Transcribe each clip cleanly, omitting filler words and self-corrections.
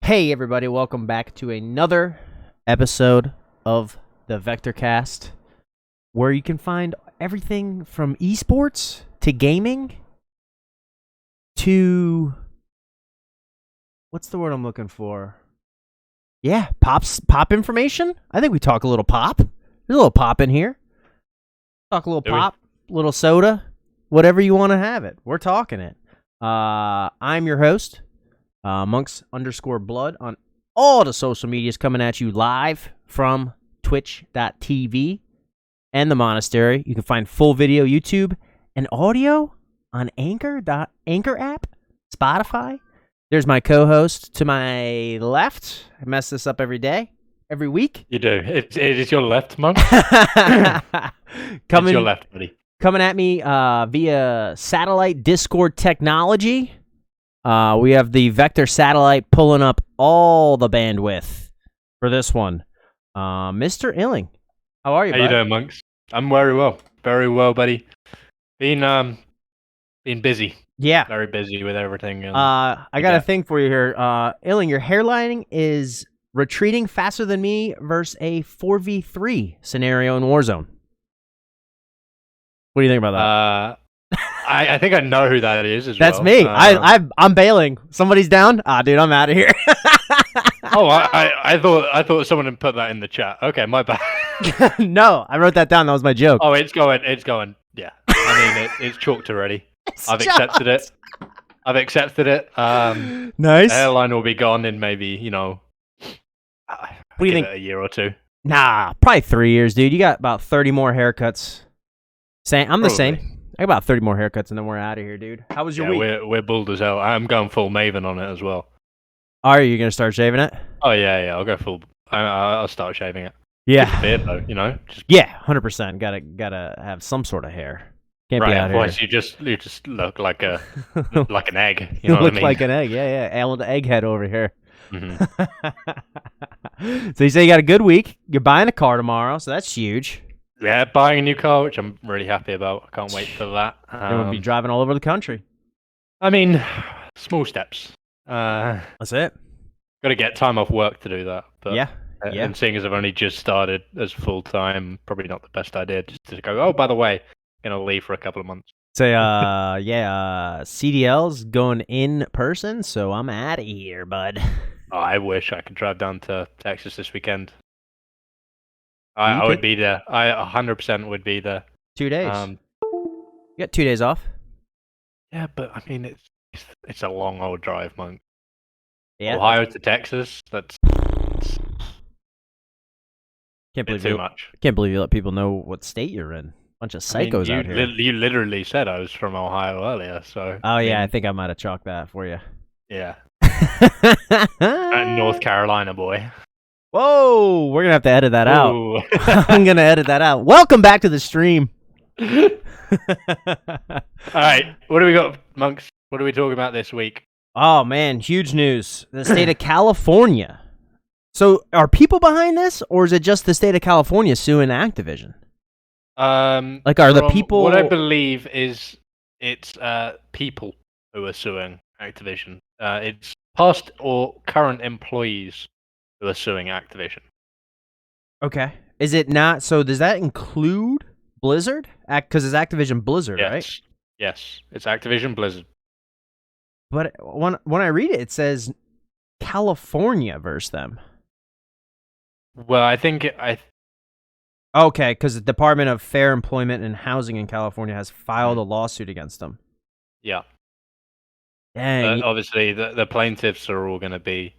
Hey everybody, welcome back to another episode of the Vektor Cast, where you can find everything from esports to gaming to what's the word I'm looking for? Yeah, pop information. I think we talk a little pop. There's a little pop in here. Talk a little pop, little soda, whatever you want to have it. We're talking it. I'm your host, Monks_blood on all the social medias, coming at you live from twitch.tv and the monastery. You can find full video, YouTube, and audio on Anchor app, Spotify. There's my co-host to my left. I mess this up every week. You do. It is your left, Monk. Coming, it's your left, buddy. Coming at me via satellite Discord technology. We have the Vektor satellite pulling up all the bandwidth for this one. Mr. Illing, how are you, How you doing, Monks? I'm very well, buddy. Been busy. Yeah. Very busy with everything. I got a thing for you here. Illing, your hairlining is retreating faster than me versus a 4v3 scenario in Warzone. What do you think about that? I think I know who that is as That's well. me. I'm bailing. Somebody's down? Dude, I'm out of here. I thought someone had put that in the chat. Okay, my bad. No, I wrote that down. That was my joke. Oh, it's going. Yeah. I mean, it's chalked already. I've accepted it. Nice. The hairline will be gone in maybe, what do you think? A year or two. Nah, probably 3 years, dude. You got about 30 more haircuts. I'm the same. I got about 30 more haircuts and then we're out of here, dude. How was your week? We're bald as hell. I'm going full Maven on it as well. Are you going to start shaving it? Oh, yeah. I'll go full. I'll start shaving it. Yeah. Keep the beard, though, Yeah, 100%. Gotta have some sort of hair. Can't be out otherwise here. you just look like an egg. You know look what I mean? like an egg. Yeah. Old egghead over here. Mm-hmm. So you say you got a good week. You're buying a car tomorrow, so that's huge. Yeah, buying a new car, which I'm really happy about. I can't wait for that. You're going to be driving all over the country. I mean, small steps. That's it. Got to get time off work to do that. But, yeah. And seeing as I've only just started as full-time, probably not the best idea just to go, oh, by the way, going to leave for a couple of months. Say, CDL's going in person, so I'm out of here, bud. Oh, I wish I could drive down to Texas this weekend. I would be there. I 100% would be there. 2 days. You got 2 days off. Yeah, but I mean, it's a long old drive, Monk. Yeah. Ohio to Texas. That's too much. Can't believe you let people know what state you're in. Bunch of psychos out here. You literally said I was from Ohio earlier, so. Oh yeah, I think I might have chalked that for you. Yeah. North Carolina boy. Whoa, we're gonna have to edit that out. I'm gonna edit that out. Welcome back to the stream. All right, what do we got, Monks? What are we talking about this week? Oh man, huge news! The state of California. So, are people behind this, or is it just the state of California suing Activision? Like, are the people? What I believe is it's people who are suing Activision. It's past or current employees who are suing Activision. Okay. Is it not? So does that include Blizzard? Because it's Activision Blizzard, yes. right? Yes, it's Activision Blizzard. But when I read it, it says California versus them. Well, I think Okay, because the Department of Fair Employment and Housing in California has filed a lawsuit against them. Yeah. Dang. Obviously, the plaintiffs are all going to be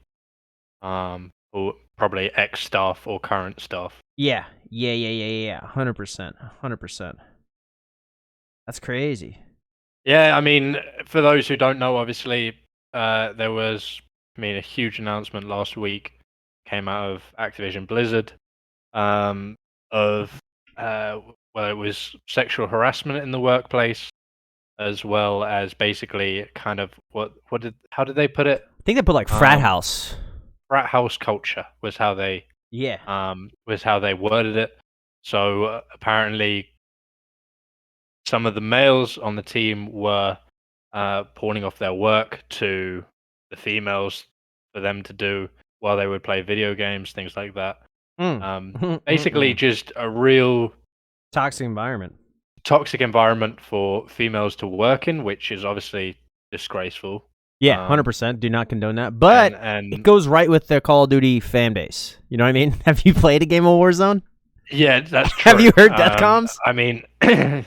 probably ex-staff or current staff. Yeah. 100%. That's crazy. Yeah, I mean, for those who don't know, obviously, there was, a huge announcement last week came out of Activision Blizzard it was sexual harassment in the workplace, as well as basically kind of how did they put it? I think they put like frat house. Frat house culture was how they worded it. So apparently, some of the males on the team were pawning off their work to the females for them to do while they would play video games, things like that. Mm. Basically, just a real Toxic environment. toxic environment for females to work in, which is obviously disgraceful. Yeah, 100%. Do not condone that. But it goes right with the Call of Duty fan base. You know what I mean? Have you played a game of Warzone? Yeah, that's true. Have you heard death comms? I mean,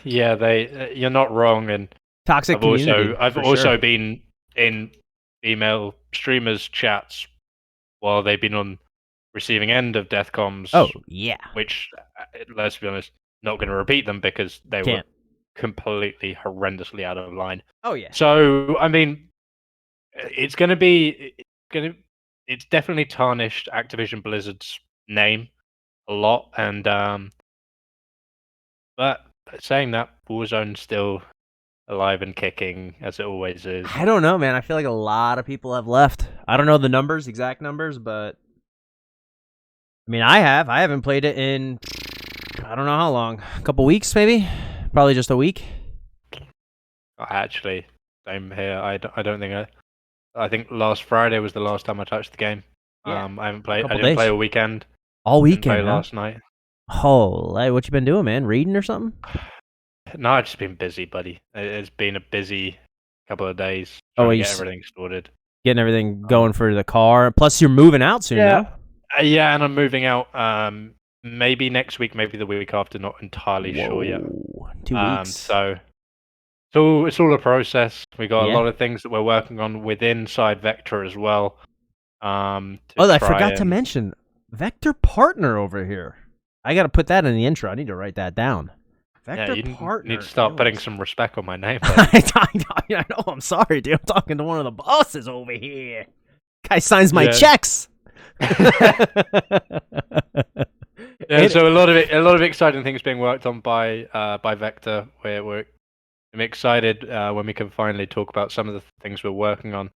yeah, you're not wrong. And toxic community. I've also been in female streamers' chats while they've been on receiving end of death comms. Oh, yeah. Which, let's be honest, not going to repeat them because they were completely horrendously out of line. Oh, yeah. So, I mean, it's definitely tarnished Activision Blizzard's name a lot, and but saying that, Warzone's still alive and kicking as it always is. I don't know, man. I feel like a lot of people have left. I don't know the exact numbers, but I mean, I haven't played it in I don't know how long. A couple weeks, maybe. Probably just a week. Actually, same here. I don't think I think last Friday was the last time I touched the game. Yeah. I haven't played. I didn't play all weekend. All weekend. Didn't play last night. Oh, what you been doing, man? Reading or something? No, I've just been busy, buddy. It's been a busy couple of days trying to get everything sorted. Getting everything going for the car. Plus, you're moving out soon, yeah. No? Yeah, and I'm moving out maybe next week, maybe the week after. Not entirely sure yet. 2 weeks. So it's all a process. We got a lot of things that we're working on within side Vektor as well. I forgot to mention Vektor Partner over here. I got to put that in the intro. I need to write that down. Vektor Partner. Need to start putting some respect on my name. I know. I'm sorry, dude. I'm talking to one of the bosses over here. Guy signs my checks. So a lot of exciting things being worked on by Vektor. I'm excited when we can finally talk about some of the things we're working on.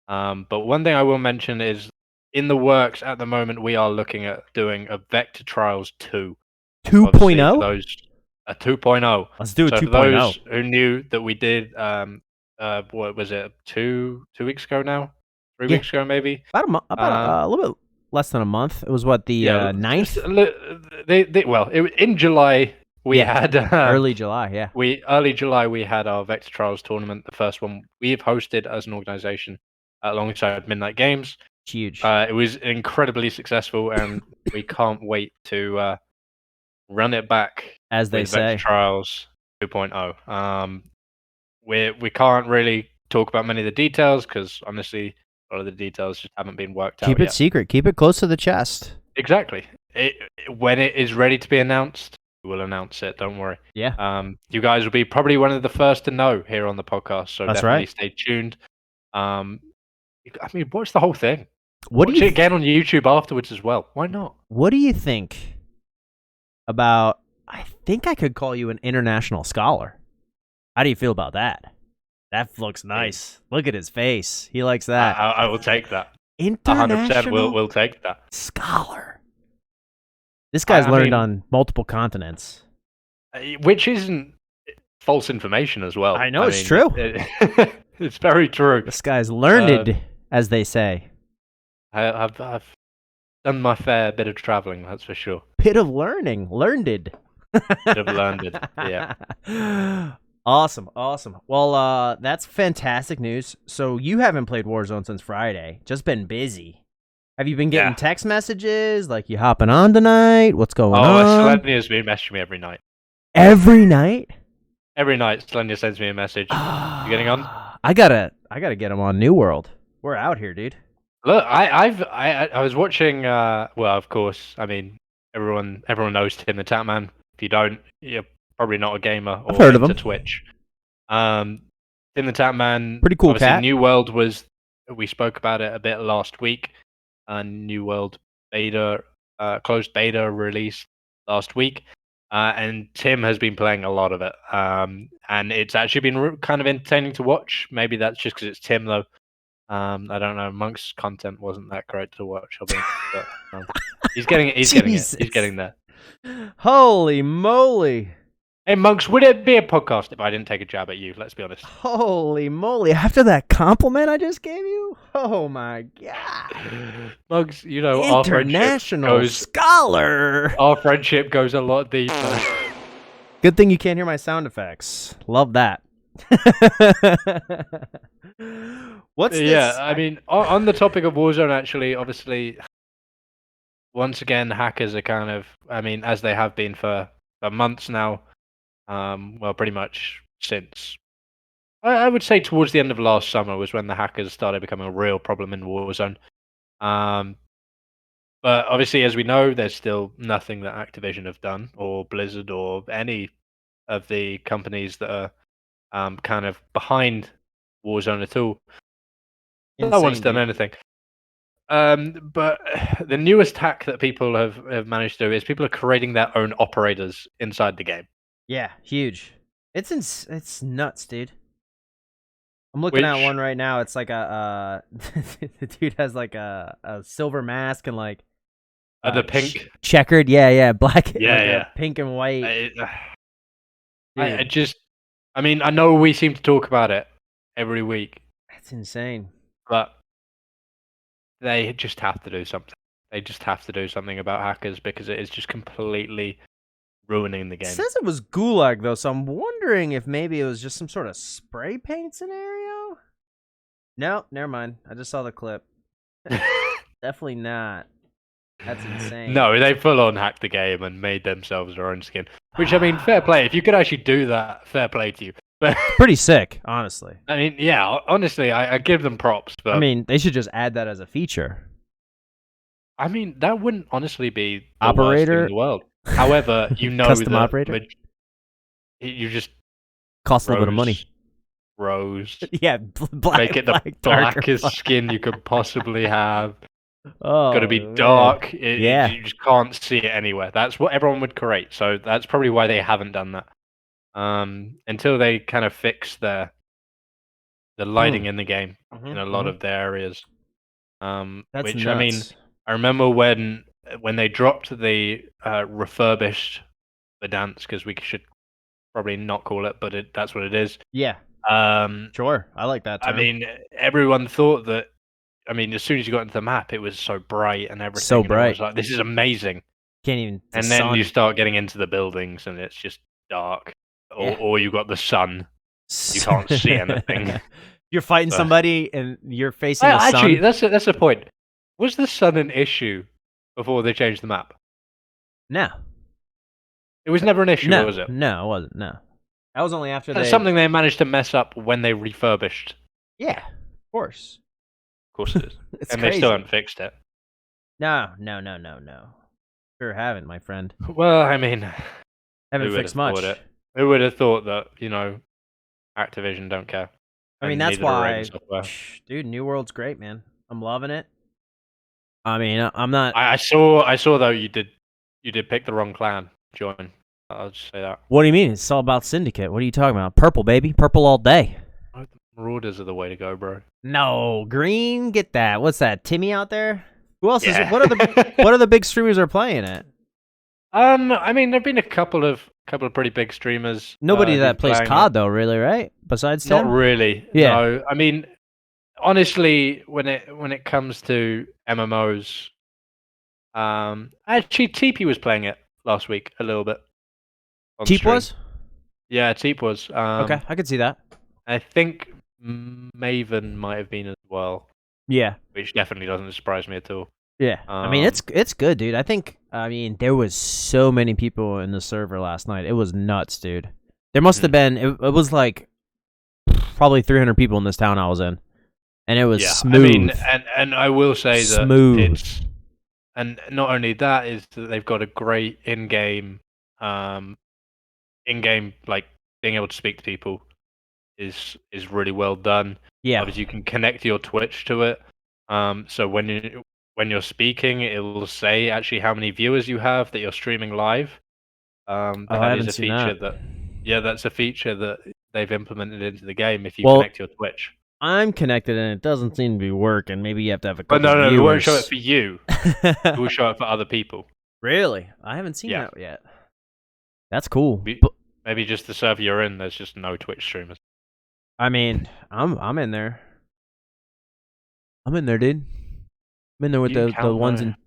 But one thing I will mention is in the works at the moment, we are looking at doing a Vektor Trials 2. 2.0? A 2.0. Let's do a 2.0. For those who knew that we did, what was it, 2 weeks ago now? 3 weeks ago, maybe? About a little bit less than a month. It was what, the 9th? In July, we had... early July, yeah. Early July, we had our Vektor Trials tournament, the first one we have hosted as an organization alongside Midnight Games. Huge. It was incredibly successful, and we can't wait to run it back, as they say. Vektor Trials 2.0. We can't really talk about many of the details because honestly, a lot of the details just haven't been worked out. Keep it secret. Keep it close to the chest. Exactly. When it is ready to be announced, we'll announce it. Don't worry. Yeah. You guys will be probably one of the first to know here on the podcast, so definitely stay tuned. I mean, watch the whole thing. Watch it again on YouTube afterwards as well. Why not? What do you think about? I think I could call you an international scholar. How do you feel about that? That looks nice. Look at his face. He likes that. I will take that. International 100% we'll take that. Scholar. This guy's learned on multiple continents. Which isn't false information as well. I know it's true. It's very true. This guy's learned, as they say. I've done my fair bit of traveling, that's for sure. Bit of learning. Learned. Bit of learned, yeah. Awesome. Well, that's fantastic news. So you haven't played Warzone since Friday. Just been busy. Have you been getting text messages? Like, you hopping on tonight? What's going on? Selenia has been messaging me every night. Every night? Every night, Selenia sends me a message. You getting on? I gotta get him on New World. We're out here, dude. Look, I was watching. Well, of course. I mean, everyone knows Tim the Tatman. If you don't, you're probably not a gamer or I've heard of him. Twitch. Tim the Tatman. Pretty cool cat. New World was. We spoke about it a bit last week. New World beta, closed beta release last week, and Tim has been playing a lot of it. And it's actually been kind of entertaining to watch. Maybe that's just because it's Tim, though. I don't know. Monk's content wasn't that great to watch. But he's getting it. He's getting there. Holy moly! Hey, Monks, would it be a podcast if I didn't take a jab at you? Let's be honest. Holy moly! After that compliment I just gave you, oh my god! Monks, International scholar. our friendship goes a lot deeper. Good thing you can't hear my sound effects. Love that. What's this? Yeah, I mean, on the topic of Warzone, actually, obviously, once again, hackers are kind of, I mean, as they have been for months now. Well, pretty much since I would say towards the end of last summer was when the hackers started becoming a real problem in Warzone. But obviously, as we know, there's still nothing that Activision have done, or Blizzard, or any of the companies that are kind of behind Warzone at all. No one's done anything. But the newest hack that people have managed to do is people are creating their own operators inside the game. Yeah, huge. It's nuts, dude. I'm looking at one right now. It's like a the dude has like a silver mask and like the pink checkered, yeah, black, yeah. Pink and white. I mean, I know we seem to talk about it every week. That's insane. But they just have to do something. They just have to do something about hackers because it is just completely ruining the game. It says it was Gulag though, so I'm wondering if maybe it was just some sort of spray paint scenario. No, never mind. I just saw the clip. Definitely not. That's insane. No, they full on hacked the game and made themselves their own skin. Which, I mean, fair play. If you could actually do that, fair play to you. But pretty sick, honestly. I mean, yeah, honestly, I give them props. But I mean, they should just add that as a feature. I mean, that wouldn't honestly be the operator worst thing in the world. However, you know custom that operator? You just cost a little bit of money. Rose. Yeah, make it the blackest skin you could possibly have. Oh, it's got to be dark. You just can't see it anywhere. That's what everyone would create. So that's probably why they haven't done that. Until they kind of fix the lighting in the game in a lot of the areas. That's which nuts. I mean, I remember when they dropped the refurbished Verdansk, because we should probably not call it, but that's what it is. Yeah. Sure, I like that term. I mean, everyone thought that. I mean, as soon as you got into the map, it was so bright and everything. So bright. And was like, this is amazing. Can't even. And then you start getting into the buildings, and it's just dark. Or you got the sun. You can't see anything. You're fighting somebody, and you're facing the sun. Actually, that's the point. Was the sun an issue before they changed the map? No. It was never an issue, was it? No, it wasn't. No. That was only after That's something they managed to mess up when they refurbished. Yeah, of course. Of course it is. And crazy. They still haven't fixed it. No. Sure haven't, my friend. Well, I mean, haven't fixed much. Who would have thought that, Activision don't care? I mean, that's why, dude, New World's great, man. I'm loving it. I mean, I'm not. I saw though you did pick the wrong clan. Join. I'll just say that. What do you mean? It's all about Syndicate. What are you talking about? Purple, baby. Purple all day. Marauders are the way to go, bro. No, green. Get that. What's that? Timmy out there? Who else is? What are the big streamers are playing it? I mean, there've been a couple of pretty big streamers. Nobody that plays COD though, really, right? Besides Tim? Not really. Yeah. No, I mean, honestly, when it comes to MMOs, actually, TP was playing it last week a little bit. Teep was? Yeah, Teep was. Okay, I could see that. I think Maven might have been as well. Yeah. Which definitely doesn't surprise me at all. Yeah. I mean, it's good, dude. I mean, there was so many people in the server last night. It was nuts, dude. There must have been, it was like probably 300 people in this town I was in. And it was smooth. I mean, and I will say that and not only that, is that they've got a great in-game like being able to speak to people is really well done. Yeah. Obviously, you can connect your Twitch to it. So when you're speaking, it will say actually how many viewers you have that you're streaming live. That is a feature that's a feature that they've implemented into the game if you connect your Twitch. I'm connected and it doesn't seem to be working. Maybe you have to have a couple But no, viewers. It won't show it for you. It will show it for other people. Really? I haven't seen that yet. That's cool. Maybe just the server you're in, there's just no Twitch streamers. I mean, I'm in there. I'm in there, dude. I'm in there with You the count though.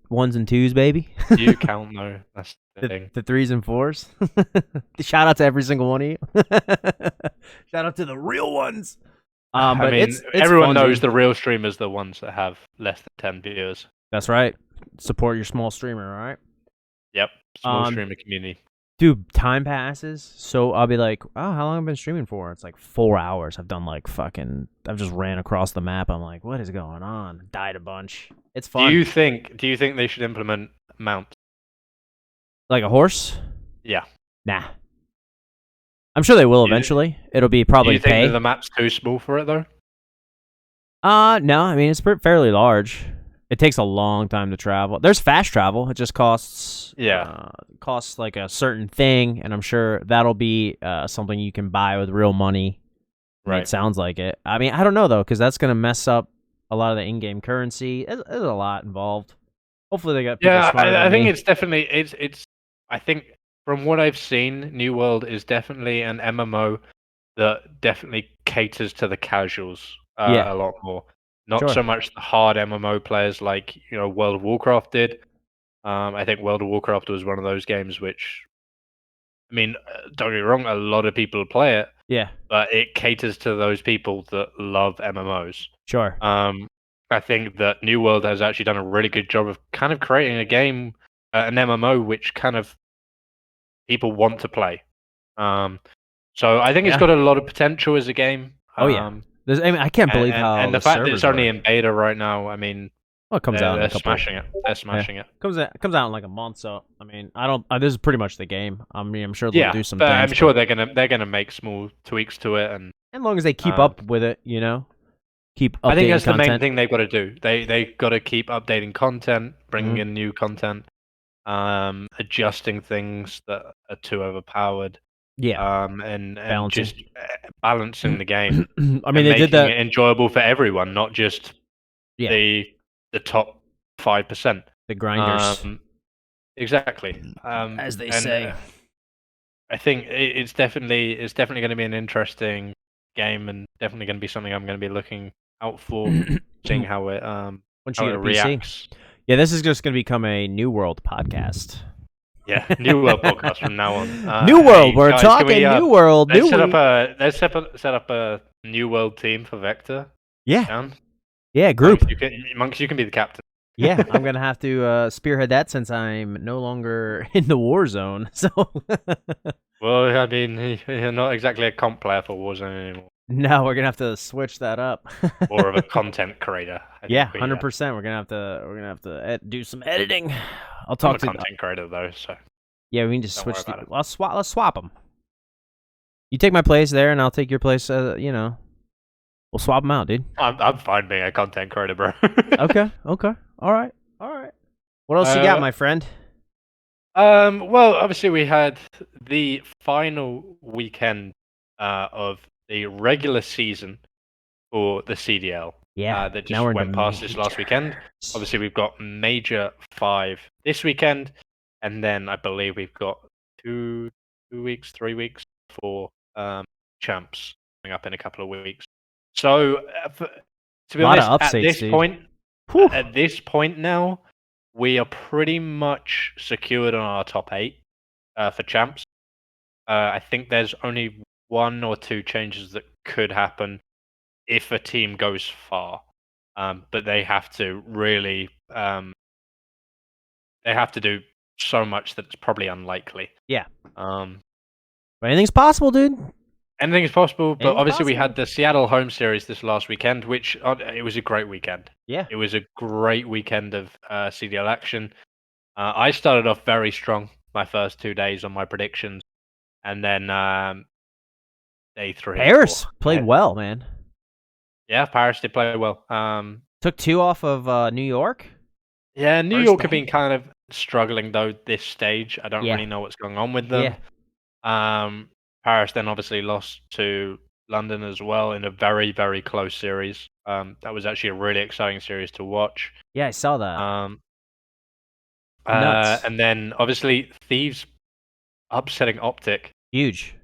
ones and twos, baby. You count though. That's the thing. The threes and fours. Shout out to every single one of you. Shout out to the real ones. I But mean, it's everyone fun, knows dude. the real streamers, the ones that have less than 10 viewers. That's right. Support your small streamer, all right? Yep, small streamer community. Dude, time passes. So I'll be like, oh, how long have I been streaming for? It's like 4 hours. I've done like I've just ran across the map. I'm like, what is going on? Died a bunch. It's fun. Do you think they should implement mounts? Like a horse? Yeah. Nah. I'm sure they will You- eventually. It'll be probably Do you think pay. that the map's too small for it though? No. I mean, it's fairly large. It takes a long time to travel. There's fast travel. It just costs costs like a certain thing, and I'm sure that'll be something you can buy with real money. Right. It sounds like it. I mean, I don't know though, because that's gonna mess up a lot of the in-game currency. There's a lot involved. Hopefully, they got people smarter than I think me. it's definitely it's. I think from what I've seen, New World is definitely an MMO that definitely caters to the casuals Yeah. a lot more. Not Sure. so much the hard MMO players like World of Warcraft did. I think World of Warcraft was one of those games which, I mean, don't get me wrong, a lot of people play it, Yeah. but it caters to those people that love MMOs. Sure. I think that New World has actually done a really good job of kind of creating a game, an MMO, which kind of people want to play. So I think it's got a lot of potential as a game. Oh yeah. I mean, I can't believe how and the the fact that it's servers only work. in beta right now, I mean, Well, it comes out in they're a couple. smashing it. They're smashing it. Comes out in like a month, so I mean, I don't. This is pretty much the game. I mean, I'm sure they'll do some but things. I'm sure they're gonna make small tweaks to it, and as long as they keep up with it, keep updating I think that's content. the main thing they've got to do. They got to keep updating content, bringing in new content, adjusting things that are too overpowered. Yeah. And Balancing. just balancing the game. I mean, they did that. It enjoyable for everyone, not just the top 5%. The grinders, exactly. as they say. I think it's definitely going to be an interesting game, and definitely going to be something I'm going to be looking out for, seeing how it Once how you it get a PC. reacts. Yeah, this is just going to become a New World podcast. Yeah, New World podcast from now on. New World, we're guys, talking New World. Let's set up a New World team for Vektor. Yeah. Down. Yeah, group. Monks, you can be the captain. Yeah, I'm gonna have to spearhead that since I'm no longer in the war zone. So. Well, I mean, you're not exactly a comp player for Warzone anymore. No, we're gonna have to switch that up. Or of a content creator. Yeah, 100%. We're gonna have to do some editing. I'll talk to content creator though, so. Yeah, we can just switch. Let's swap them. You take my place there, and I'll take your place. We'll swap them out, dude. I'm fine being a content creator, bro. Okay. All right. What else you got, my friend? Well, obviously we had the final weekend of the regular season for the CDL. Yeah, that just went past this last weekend. Obviously, we've got Major 5 this weekend, and then I believe we've got 3 weeks for Champs coming up in a couple of weeks. So, to be honest, at this point now, we are pretty much secured on our top 8 for Champs. I think there's only 1 or 2 changes that could happen if a team goes far, but they have to really they have to do so much that it's probably unlikely. Yeah. But anything's possible, dude. Anything is possible, but obviously we had the Seattle home series this last weekend, which it was a great weekend. Yeah. It was a great weekend of CDL action. I started off very strong my first 2 days on my predictions, and then day 3. Paris played well, man. Yeah, Paris did play well. Took 2 off of New York. Yeah, New York have been kind of struggling though this stage. I don't really know what's going on with them. Yeah. Paris then obviously lost to London as well in a very, very close series. That was actually a really exciting series to watch. Yeah, I saw that. And then obviously Thieves upsetting Optic. Huge.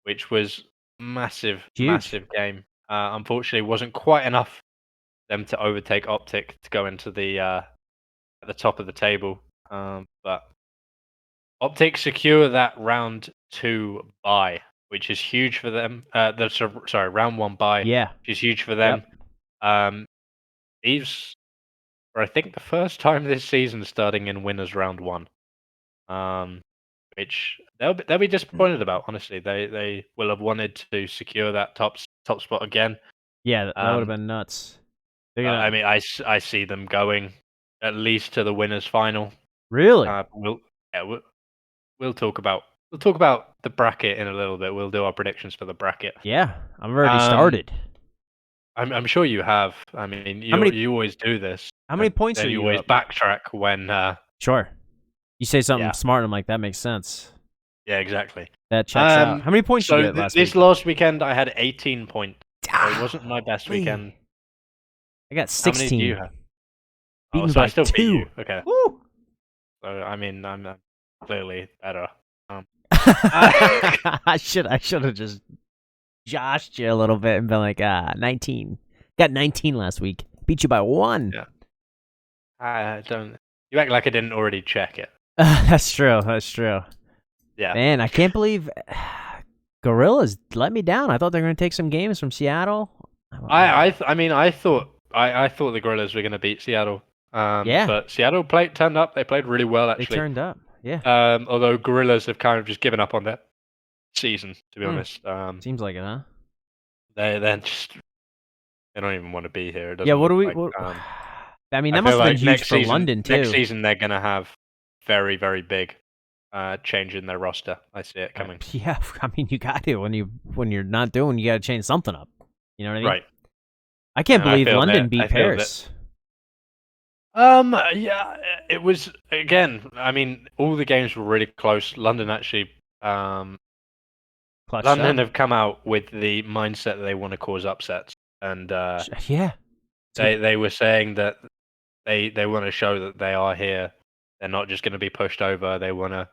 which was massive, Huge. massive game. Unfortunately, wasn't quite enough for them to overtake Optic to go into the at the top of the table. But Optic secure that round 2 bye, which is huge for them. Sorry, round 1 bye, Yeah. which is huge for them. Yep. These are, I think, the first time this season starting in winners round 1. Which they'll be disappointed about. Honestly, they will have wanted to secure that top spot again. Yeah, that would have Um, been nuts. They're I gonna mean, I see them going at least to the winners final. really. Yeah, we'll talk about the bracket in a little bit. We'll do our predictions for the bracket. Yeah, I've already Um, started. I'm sure you have. I mean, How many you always do this, how many and points then are you you always up? backtrack when. Sure. You say something Yeah, smart, and I'm like, that makes sense. yeah, exactly. That checks out. How many points did you So get last this week? last weekend I had 18 points. So it wasn't my best weekend. Golly. I got How many do you 16. have? Oh, Beaten so I by still beat 2. you. Okay. Woo! So I mean, I'm clearly better. Um, I should have just joshed you a little bit and been like, 19. Got 19 last week. Beat you by 1. yeah. I don't. You act like I didn't already check it. That's true. That's true. Yeah. Man, I can't believe Gorillas let me down. I thought they were going to take some games from Seattle. I thought the Gorillas were going to beat Seattle. Yeah, But Seattle turned up. They played really well they actually. turned up. Yeah. Although Gorillas have kind of just given up on their season, to be Hmm. honest. Seems like it, huh? They don't even want to be here. It Yeah, doesn't what look do we. like. What, I mean, I that must feel have been like huge for London, next too. season they're gonna have very, very big change in their roster. I see it coming. Yeah, I mean, you got to when you're not doing, you got to change something up. You know what I mean? Right. I can't And I believe feel London that beat Paris. yeah, it was again, I mean, all the games were really close. London actually Clutched London up. have come out with the mindset that they want to cause upsets. And Yeah. they were saying that they want to show that they are here. They're not just going to be pushed over. They want to.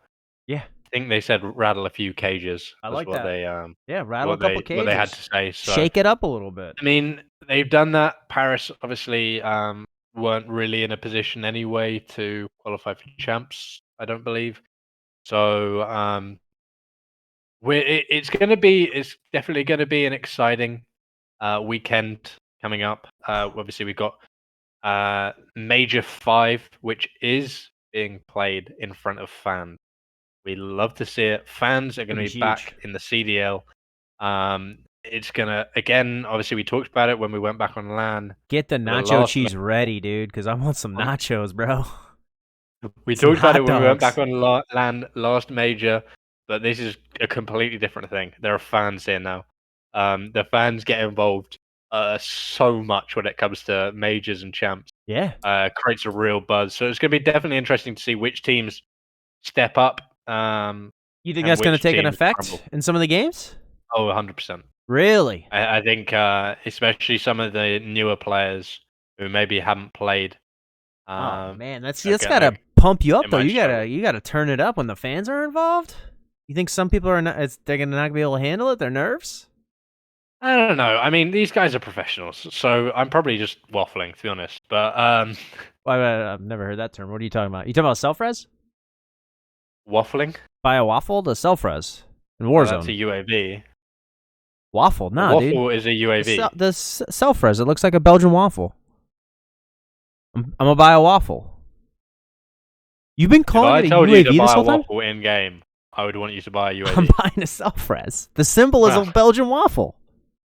Yeah. I think they said rattle a few cages I was like that. Yeah, rattle a couple what they had cages. to say. So Shake it up a little bit. I mean, they've done that. Paris obviously weren't really in a position anyway to qualify for champs. I don't believe. So it's definitely going to be an exciting weekend coming up. Obviously, we've got Major 5, which is being played in front of fans. We love to see it. Fans are going It'd to be be huge. back in the CDL. It's gonna again. Obviously, we talked about it when we went back on LAN. Get the For the nacho last cheese ready, dude, because I want some on, nachos, bro. we Some talked about it hot when we went dogs. back on LAN last major, but this is a completely different thing. There are fans here now. The fans get involved so much when it comes to majors and champs. Yeah. Creates a real buzz. So it's going to be definitely interesting to see which teams step up You think and that's going to which take an teams effect crumble. in some of the games? Oh, 100%. Really? I think especially some of the newer players who maybe haven't played Oh um, man, are that's gonna, gotta pump you they up though. might struggle. You gotta turn it up when the fans are involved. You think some people are not? They're gonna not be able to handle it. Their nerves. I don't know. I mean, these guys are professionals, so I'm probably just waffling, to be honest. But Well, I've never heard that term. What are you talking about? You talking about self-res? waffling? Buy a waffle to self-res in Oh, that's a Warzone. UAV. Waffle? A Nah, dude. waffle is a UAV. The self-res. It looks like a Belgian waffle. I'm gonna buy a waffle. You've been If calling I it a told you to UAV this buy a whole time? waffle in game, I would want you to buy a I'm UAV. buying a self-res. The symbol is a Well, Belgian waffle.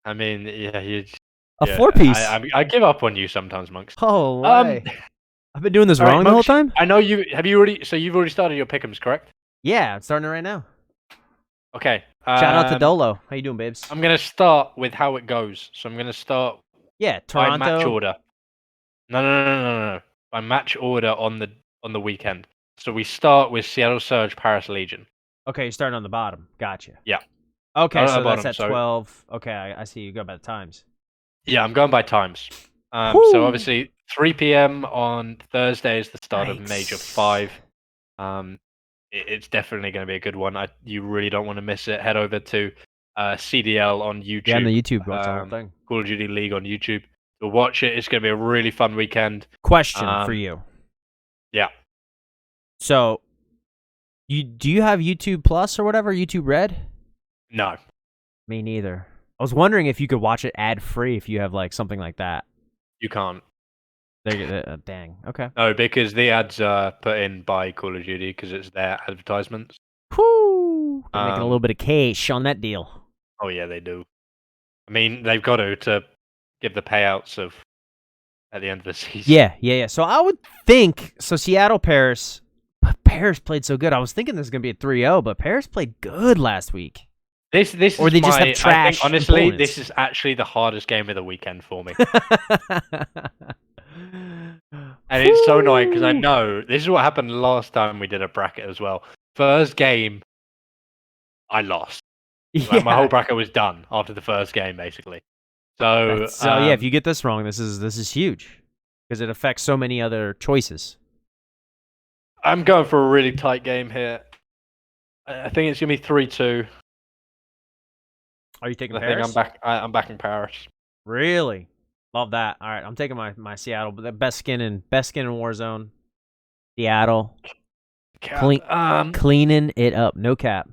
I mean, yeah, A yeah. four-piece. I give up on you sometimes, monks. Oh, Um, way. I've been doing this all right, wrong the whole monks. time? I know you. Have you already? So you've already started your pick'ems, correct? Yeah, I'm starting it right now. Okay. Shout out to Dolo. How you doing, babes? I'm gonna start with how it goes. So I'm gonna start Yeah, by match Toronto. order. No. By match order on the weekend. So we start with Seattle Surge, Paris Legion. Okay, you're starting on the bottom. Gotcha. Yeah. Okay, Start at the so that's bottom. at So 12. Okay, I see you go by the times. yeah, I'm going by times. So Whew. obviously 3 p.m. on Thursday is the start of Major Nice. 5. it's definitely going to be a good one. You really don't want to miss it. Head over to CDL on Yeah, on YouTube, the YouTube, watch the whole thing. Call of Duty League on YouTube. So watch it. It's going to be a really fun weekend. Question for you. Yeah. So, do you have YouTube Plus or whatever? YouTube Red? No. Me neither. I was wondering if you could watch it ad free if you have like something like that. You can't. Dang. Okay. No, because the ads are put in by Call of Duty because it's their advertisements. Whoo! They're making a little bit of cash on that deal. Oh yeah, they do. I mean, they've got to give the payouts of at the end of the season. Yeah. So I would think Seattle Paris. But Paris played so good. I was thinking this was gonna be a 3-0, but Paris played good last week. This or is they my, just have trash. I think, honestly, opponents. this is actually the hardest game of the weekend for me. And it's so annoying because I know this is what happened last time we did a bracket as well. First game, I lost. Like, my whole bracket was done after the first game, basically. So yeah, if you get this wrong, this is huge because it affects so many other choices. I'm going for a really tight game here. I think it's gonna be 3-2. Are you taking I Paris? think I'm back in Paris. Really? Love that. All right, I'm taking my Seattle, but the best skin in Warzone. Seattle. Cleaning it up. No cap.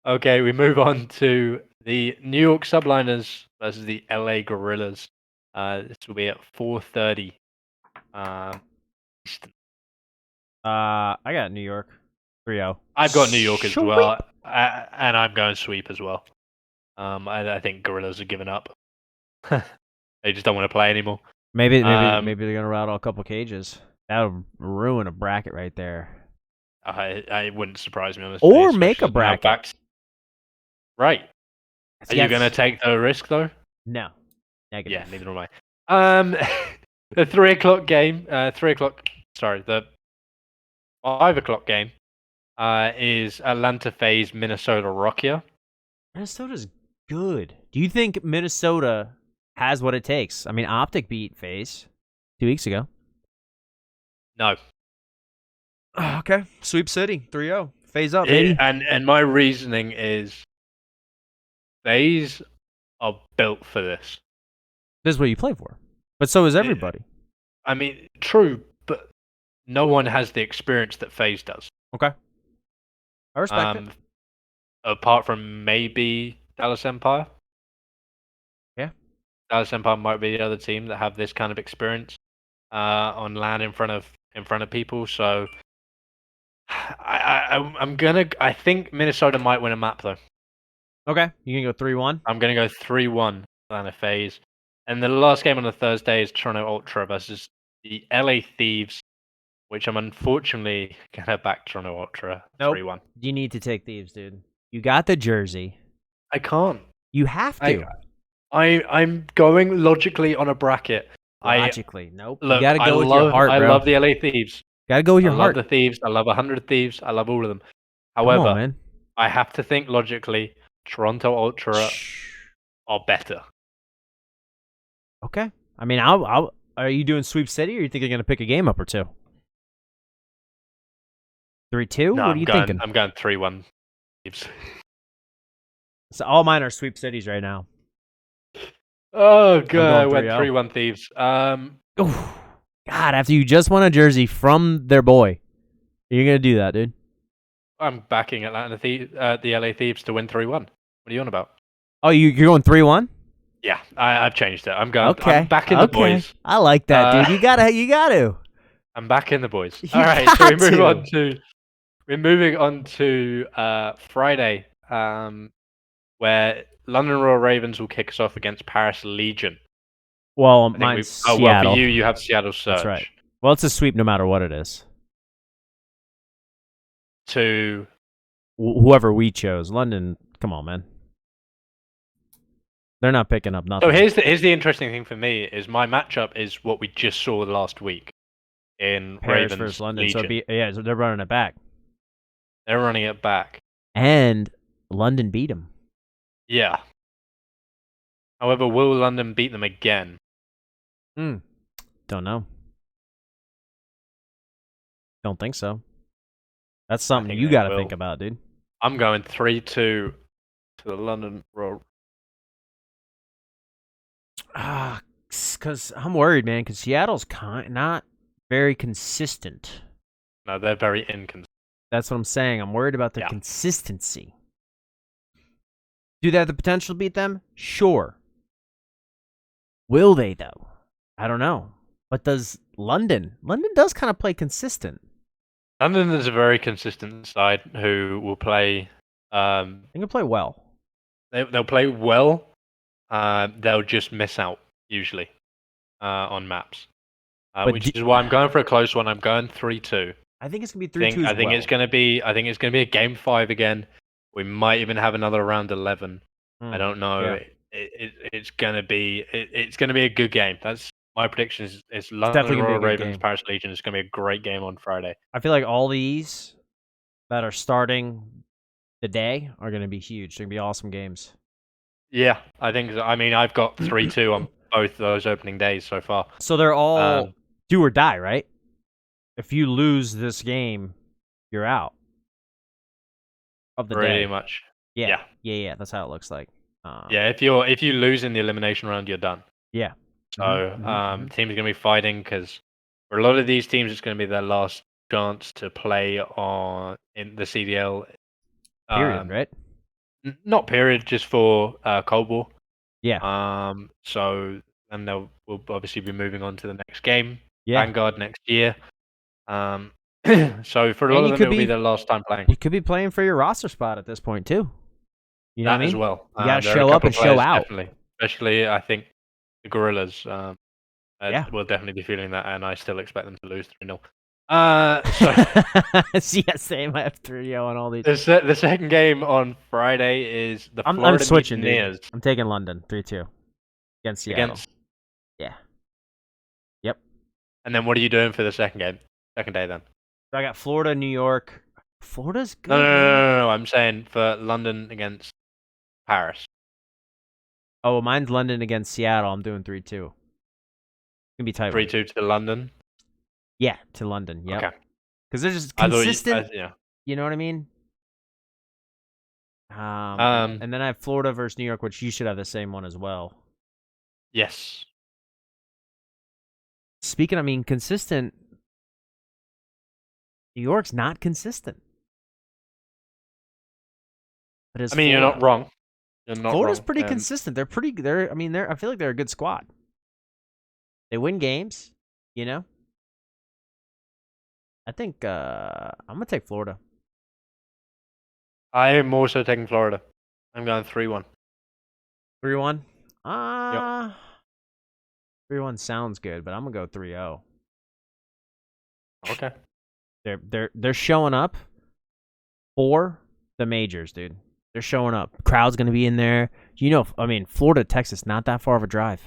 Okay, we move on to the New York Subliners versus the LA Gorillas. This will be at 4:30. Eastern. I got New York. 3-0. I've got New York as well, and I'm going sweep as well. I think Gorillas are giving up. They just don't want to play anymore. Maybe they're gonna rattle a couple cages. That would ruin a bracket right there. I wouldn't surprise me, honestly. Or make a bracket. Right. Are you gonna take the risk though? No. Negative. Yeah, neither am I. The 3 o'clock game. 3 o'clock. Sorry, the 5 o'clock game. Is Atlanta FaZe Minnesota Rockia. Minnesota's good. Do you think Minnesota has what it takes? I mean, Optic beat FaZe 2 weeks ago. No. Okay. Sweep City, 3-0. FaZe up, baby. And my reasoning is FaZe are built for this. This is what you play for. But so is everybody. I mean, true, but no one has the experience that FaZe does. Okay. I respect it. Apart from maybe Dallas Empire. Yeah. Dallas Empire might be the other team that have this kind of experience on LAN in front of people. So I think Minnesota might win a map though. Okay. You can go 3-1? I'm gonna go 3-1 Atlanta FaZe. And the last game on the Thursday is Toronto Ultra versus the LA Thieves, which I'm unfortunately gonna back Toronto Ultra 3-1. You need to take Thieves, dude. You got the jersey. I can't. You have to. I'm going logically on a bracket. Nope. Look, you gotta go with your heart, bro. I love the LA Thieves. Gotta go with your heart. I love the Thieves. I love 100 Thieves. I love all of them. Come However, on, man. I have to think logically. Toronto Ultra are better. Okay. I mean, are you doing Sweep City, or you think you're gonna pick a game up or two? 3-2? No, what are you thinking? I'm going 3-1 Thieves. So all mine are Sweep Cities right now. Oh god, I went 3-1 Thieves. God, after you just won a jersey from their boy, you're gonna do that, dude. I'm backing Atlanta the LA Thieves to win 3-1. What are you on about? Oh, you're going 3-1? Yeah, I've changed it. I'm going. Okay. I'm backing the boys. I like that, dude. You gotta. I'm backing the boys. All right, so we're moving on to Friday, where London Royal Ravens will kick us off against Paris Legion. Well, mine's Seattle. Well, for you have Seattle Surge. That's right. Well, it's a sweep no matter what it is. To whoever we chose. London, come on, man. They're not picking up nothing. So here's the interesting thing for me is my matchup is what we just saw last week in Paris Ravens versus London. Legion. So they're running it back. They're running it back. And London beat them. Yeah. However, will London beat them again? Don't know. Don't think so. That's I something think you they got to will. think about, dude. I'm going 3-2 to the London Royal. Because I'm worried, man. Because Seattle's not very consistent. No, they're very inconsistent. That's what I'm saying. I'm worried about their Yeah. consistency. Do they have the potential to beat them? Sure. Will they, though? I don't know. But does London? London does kind of play consistent. London is a very consistent side who will play. They can play well. They'll play well. They'll just miss out usually on maps, But which is why I'm going for a close one. I'm going 3-2. I think it's gonna be 3-2 as I think well. it's going to be. I think it's going to be a game 5 again. We might even have another round 11. I don't know. Yeah. It's going to be. It's going to be a good game. That's my prediction. Is London definitely gonna be a Royal good Ravens game. Paris Legion. It's going to be a great game on Friday. I feel like all these that are starting the day are gonna be huge. They're gonna be awesome games. Yeah, I think so. I mean, I've got 3-2 on both those opening days so far. So they're all do or die, right? If you lose this game, you're out of the Pretty day. much. Yeah. That's how it looks like. Yeah, if you lose in the elimination round, you're done. Yeah. So teams are going to be fighting because for a lot of these teams, it's going to be their last chance to play in the CDL. Period, right? Not period, just for Cold War. Yeah. So and we'll obviously be moving on to the next game, Yeah. Vanguard next year. So for a lot of them, it'll be their last time playing. You could be playing for your roster spot at this point too. You know what I mean? As well. You got to There are a show up couple and of players, show out. definitely. Especially, I think the Gorillas. Yeah. Will definitely be feeling that, and I still expect them to lose 3-0. Yeah, same. I have 3-0 on all these. The second game on Friday is the Florida I'm switching, Mutineers. dude. I'm taking London 3-2 against Seattle. Yeah. Yep. And then what are you doing for the second day then? So I got Florida, New York. Florida's good. No. I'm saying for London against Paris. Oh, well, mine's London against Seattle. I'm doing 3-2. It's gonna be tight. 3-2 to London. Yeah, to London. Yep. Okay. Because they're just consistent. Yeah. You know what I mean? And then I have Florida versus New York, which you should have the same one as well. Yes. Speaking, I mean, consistent. New York's not consistent. But I mean, you're not wrong. Florida's pretty consistent. They're pretty. I feel like they're a good squad. They win games. You know. I think I'm gonna take Florida. I am also taking Florida. I'm going 3-1. 3-1. Yep. 3-1 sounds good, but I'm gonna go 3-0. Okay. They're showing up for the majors, dude. They're showing up. Crowd's gonna be in there. You know, I mean, Florida, Texas, not that far of a drive.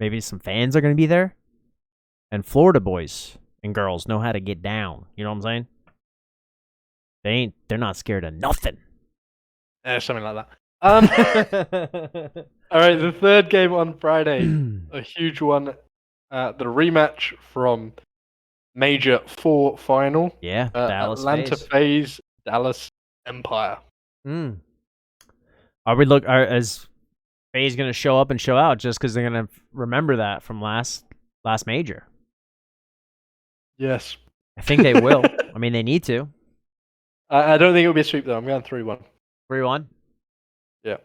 Maybe some fans are gonna be there, and Florida boys and girls know how to get down. You know what I'm saying? They're not scared of nothing. Something like that. All right, the third game on Friday, a huge one. The rematch from Major 4 final. Yeah, Dallas Atlanta FaZe, Dallas Empire. Is FaZe going to show up and show out just because they're going to remember that from last major? Yes. I think they will. I mean, they need to. I don't think it'll be a sweep, though. I'm going 3-1. 3-1? Yeah.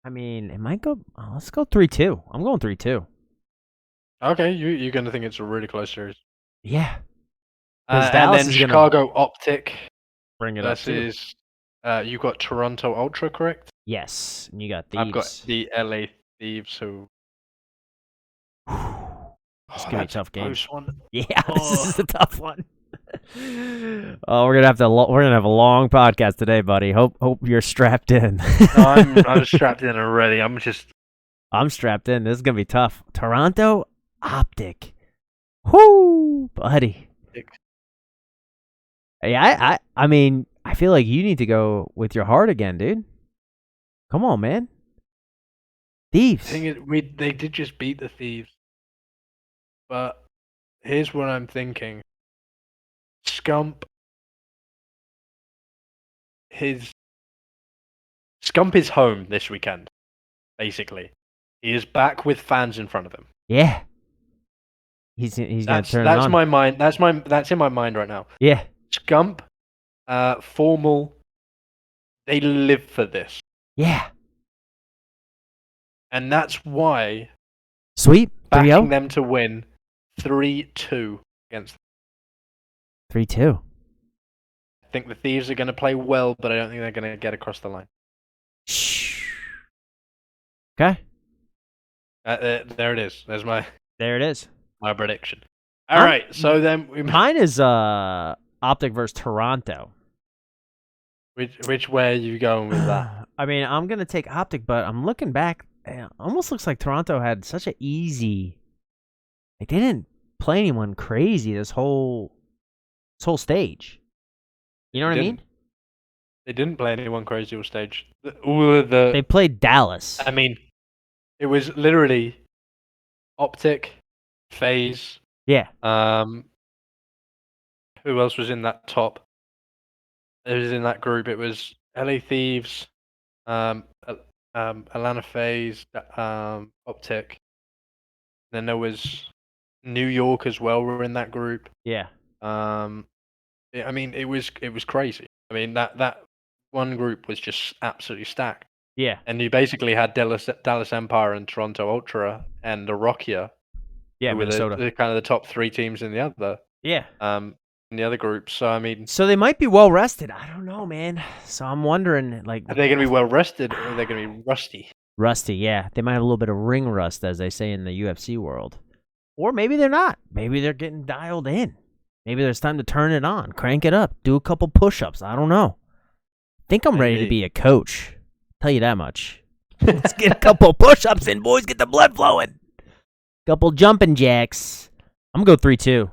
I mean, it might go... let's go 3-2. I'm going 3-2. Okay, you're going to think it's a really close series. Yeah. And then Chicago Optic bring it versus... you got Toronto Ultra, correct? Yes, and you got Thieves. I've got the LA Thieves, who... It's gonna be a tough game. Close one. Yeah, this is a tough one. Oh, we're gonna have a long podcast today, buddy. Hope you're strapped in. I'm strapped in already. I'm strapped in. This is gonna be tough. Toronto Optic. Whoo, buddy. Yeah, I mean, I feel like you need to go with your heart again, dude. Come on, man. Thieves. They did just beat the Thieves, but here's what I'm thinking. Scump, his Scump is home this weekend. Basically, he is back with fans in front of him. Yeah. He's gonna turn it That's on. my mind. That's in my mind right now. Yeah. Scump, Formal, they live for this, Yeah. and that's why Sweep. 3-0? backing them to win 3-2 against. 3-2. I think the Thieves are going to play well, but I don't think they're going to get across the line. Shh. Okay. There it is. There's There it is. my prediction. All right, so then mine is Optic versus Toronto. Which way are you going with that? I mean, I'm gonna take Optic, but I'm looking back. It almost looks like Toronto had such an easy. Like they didn't play anyone crazy this whole stage. You know what I mean? They didn't play anyone crazy all stage. They played Dallas. I mean, it was literally Optic, FaZe. Yeah. Who else was in that top? It was in that group. It was LA Thieves, Atlanta FaZe, Optic. Then there was New York as well. Were in that group. Yeah. I mean, it was crazy. I mean, that one group was just absolutely stacked. Yeah. And you basically had Dallas Empire and Toronto Ultra and the Rockia. Yeah, who were Minnesota. the kind of the top three teams in the other. Yeah. In the other group. So I mean, so they might be well rested. I don't know, man. So I'm wondering, like, are they going to be well rested or are they going to be rusty? Rusty, yeah. They might have a little bit of ring rust, as they say in the UFC world. Or maybe they're not. Maybe they're getting dialed in. Maybe there's time to turn it on, crank it up, do a couple push-ups. I don't know. I think I'm ready to be a coach. Tell you that much. Let's get a couple push-ups in, boys. Get the blood flowing. Couple jumping jacks. I'm going to go 3-2.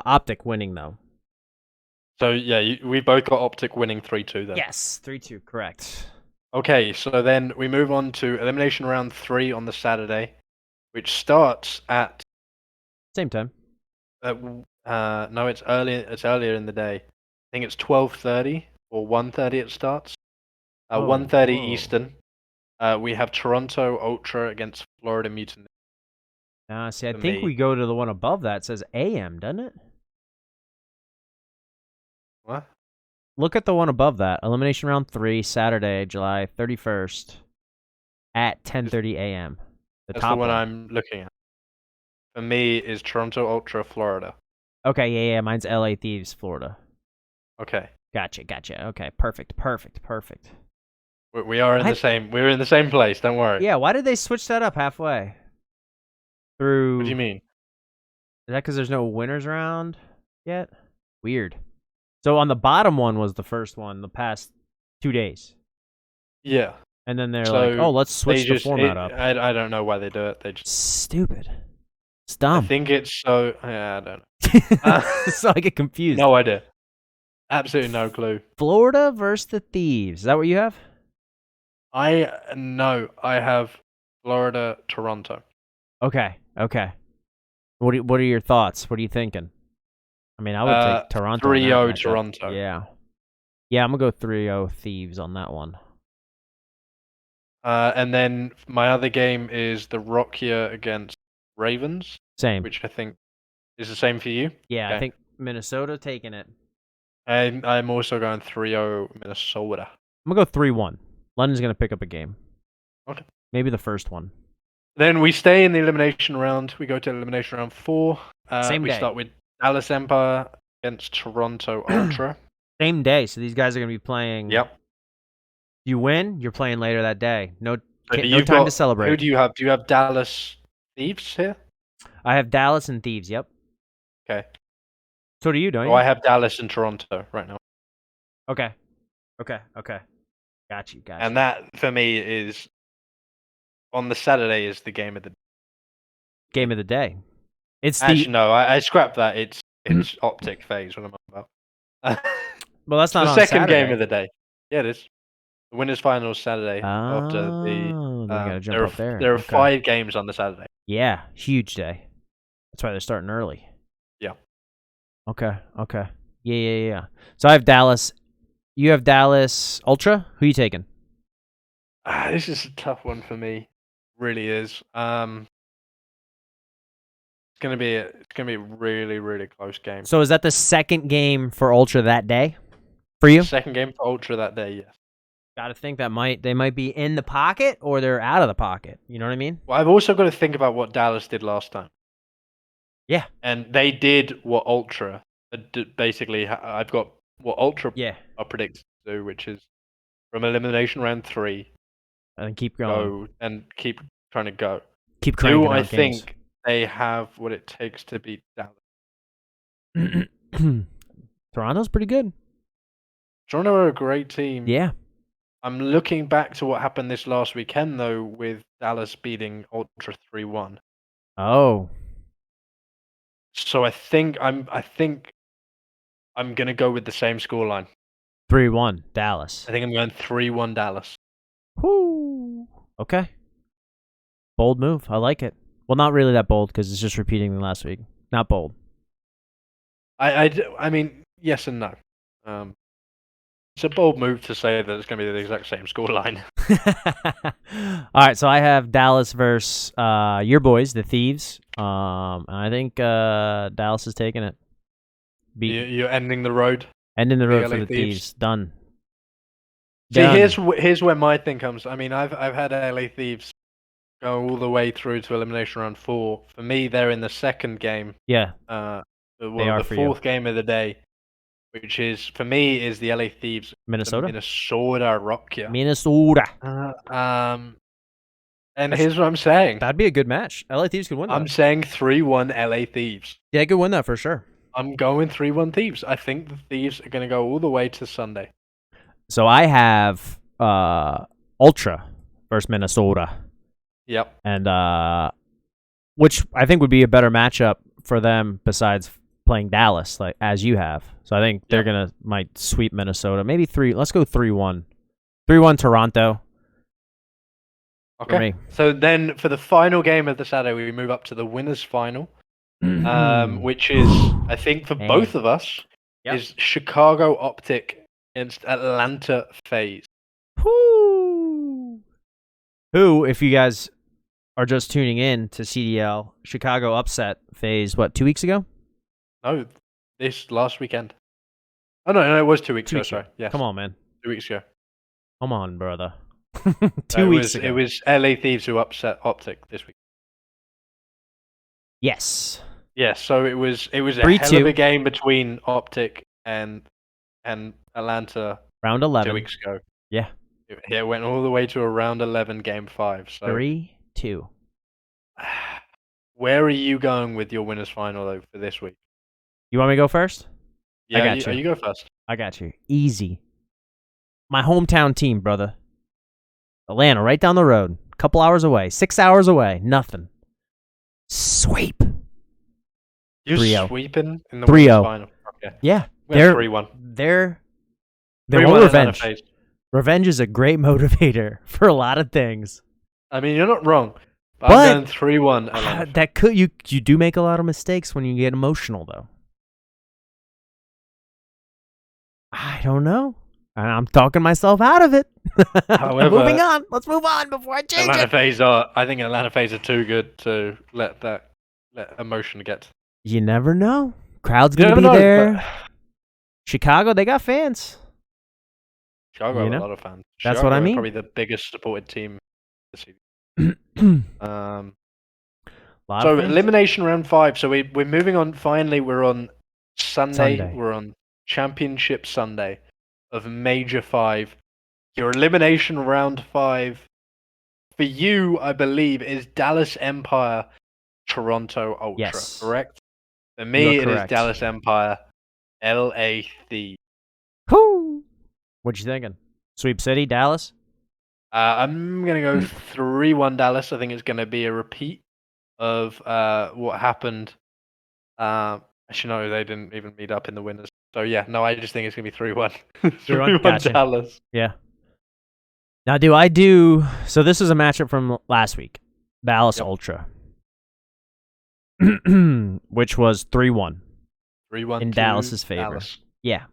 Optic winning, though. So, yeah, we both got Optic winning 3-2 then. Yes, 3-2, correct. Okay, so then we move on to Elimination Round 3 on the Saturday, which starts at... Same time. No, it's earlier in the day. I think it's 12:30 or 1:30 it starts. 1:30 Eastern. We have Toronto Ultra against Florida Mutiny. See, I think we go to the one above that. It says AM, doesn't it? What? Look at the one above that. Elimination Round 3, Saturday, July 31st at 10:30 a.m. That's the one I'm looking at. For me, is Toronto Ultra, Florida. Okay, yeah. Mine's LA Thieves, Florida. Okay. Gotcha. Okay, perfect. We are in the same. We're in the same place. Don't worry. Yeah. Why did they switch that up halfway? Through. What do you mean? Is that because there's no winners round yet? Weird. So on the bottom one was the first one the past 2 days. Yeah. And then they're like, "Oh, let's switch the format up." I don't know why they do it. They just stupid. It's dumb. I think it's so. Yeah, I don't know. So I get confused. No idea. Absolutely no clue. Florida versus the Thieves. Is that what you have? I have Florida, Toronto. Okay. What are your thoughts? What are you thinking? I mean, I would take Toronto. 3-0 Toronto. Yeah, I'm gonna go 3-0 Thieves on that one. And then my other game is the Rockia against Ravens. Same. Which I think is the same for you. Yeah, okay. I think Minnesota taking it. I'm also going 3-0 Minnesota. I'm gonna go 3-1. London's gonna pick up a game. Okay. Maybe the first one. Then we stay in the elimination round. We go to elimination round 4. Same day. We start with Dallas Empire against Toronto Ultra. Same day. So these guys are gonna be playing. Yep. You win, you're playing later that day. No time to celebrate. Who do you have? Do you have Dallas Thieves here? I have Dallas and Thieves. Yep. Okay. So do you, don't you? Oh, I have Dallas and Toronto right now. Okay. Got you. And that, for me, is... On the Saturday is the game of the... Game of the day. Actually, no, I scrapped that. It's Optic FaZe, what I'm about. Well, that's not the on second Saturday. Game of the day. Yeah, it is. The winners' finals Saturday. After the... gotta jump up there. There are 5 games on the Saturday. Yeah, huge day. That's why they're starting early. Yeah. Okay. Yeah. So I have Dallas. You have Dallas Ultra. Who you taking? This is a tough one for me. Really is. It's gonna be a really, really close game. So is that the second game for Ultra that day for you? Second game for Ultra that day, yes. Got to think that they might be in the pocket or they're out of the pocket. You know what I mean? Well, I've also got to think about what Dallas did last time. Yeah. And they did what Ultra basically. I've got what Ultra Yeah. are predicted to do, which is from elimination round 3, And keep going. go and keep trying to go. Keep cranking I out games. think they have what it takes to beat Dallas? Toronto's pretty good. Toronto are a great team. Yeah. I'm looking back to what happened this last weekend, though, with Dallas beating Ultra 3-1. Oh. So I think I'm gonna go with the same scoreline. 3-1 Dallas. I think I'm going 3-1 Dallas. Whoo. Okay. Bold move. I like it. Well, not really that bold because it's just repeating the last week. Not bold. I mean, yes and no. It's a bold move to say that it's going to be the exact same scoreline. All right, so I have Dallas versus your boys, the Thieves. I think Dallas is taking it. You're ending the road. Ending the road LA for the Thieves. Done. See, Done. here's where my thing comes. I mean, I've had LA Thieves go all the way through to elimination round 4. For me, they're in the second game. Yeah. The fourth game of the day, which is for me is the LA Thieves. Minnesota. Minnesota Rockets. Minnesota. And here's what I'm saying. That'd be a good match. LA Thieves could win that. I'm saying 3-1 LA Thieves. Yeah, they could win that for sure. I'm going 3-1 Thieves. I think the Thieves are going to go all the way to Sunday. So I have Ultra versus Minnesota. Yep. And which I think would be a better matchup for them besides playing Dallas, like as you have. So I think they're might sweep Minnesota. Maybe 3. Let's go 3-1. 3-1 Toronto. Okay. So then for the final game of the Saturday, we move up to the winners' final, which is, I think, for both of us, is Chicago Optic against Atlanta FaZe. Who, if you guys are just tuning in to CDL, Chicago upset FaZe, 2 weeks ago? No, this last weekend. Oh, no, it was 2 weeks ago, sorry. Yes. Come on, man. 2 weeks ago. Come on, brother. 2 weeks ago. It was LA Thieves who upset Optic this week. Yes. Yeah, so it was a 3-2. hell of a game between Optic and Atlanta round 11 2 weeks ago. Yeah. It went all the way to a round 11 game 5. So 3-2. Where are you going with your winners final though for this week? You want me to go first? Yeah, I got you. You go first. I got you. Easy. My hometown team, brother. Atlanta, right down the road. Couple hours away. 6 hours away. Nothing. Sweep. You're 3-0. sweeping in the 3-0. final. Okay. Yeah. They're 3-1. They want revenge. FaZe. Revenge is a great motivator for a lot of things. I mean, you're not wrong. But I'm going 3-1. That could you do make a lot of mistakes when you get emotional though. I don't know. I'm talking myself out of it. However, moving on. Let's move on before I change Atlanta it. FaZe I think Atlanta FaZe are too good to let emotion get. You never know. Crowd's gonna be there. But Chicago, they got fans. Chicago have a lot of fans. That's what I mean. Probably the biggest supported team this season. So elimination round 5. So we're moving on. Finally, we're on Sunday. We're on Championship Sunday of Major 5. Your elimination round 5 for you, I believe, is Dallas Empire, Toronto Ultra. Yes. Correct? For me, it is Dallas Empire, LA Thieves. Whoo! What you thinking? Sweep City, Dallas? I'm going to go 3-1 Dallas. I think it's going to be a repeat of what happened. Actually, no, they didn't even meet up in the winners. So, yeah, no, I just think it's going to be 3-1. 3-1 gotcha. Dallas. Yeah. Now, so this is a matchup from last week. Dallas Ultra. which was 3-1 3-1 in to Dallas's favor. Dallas. Yeah.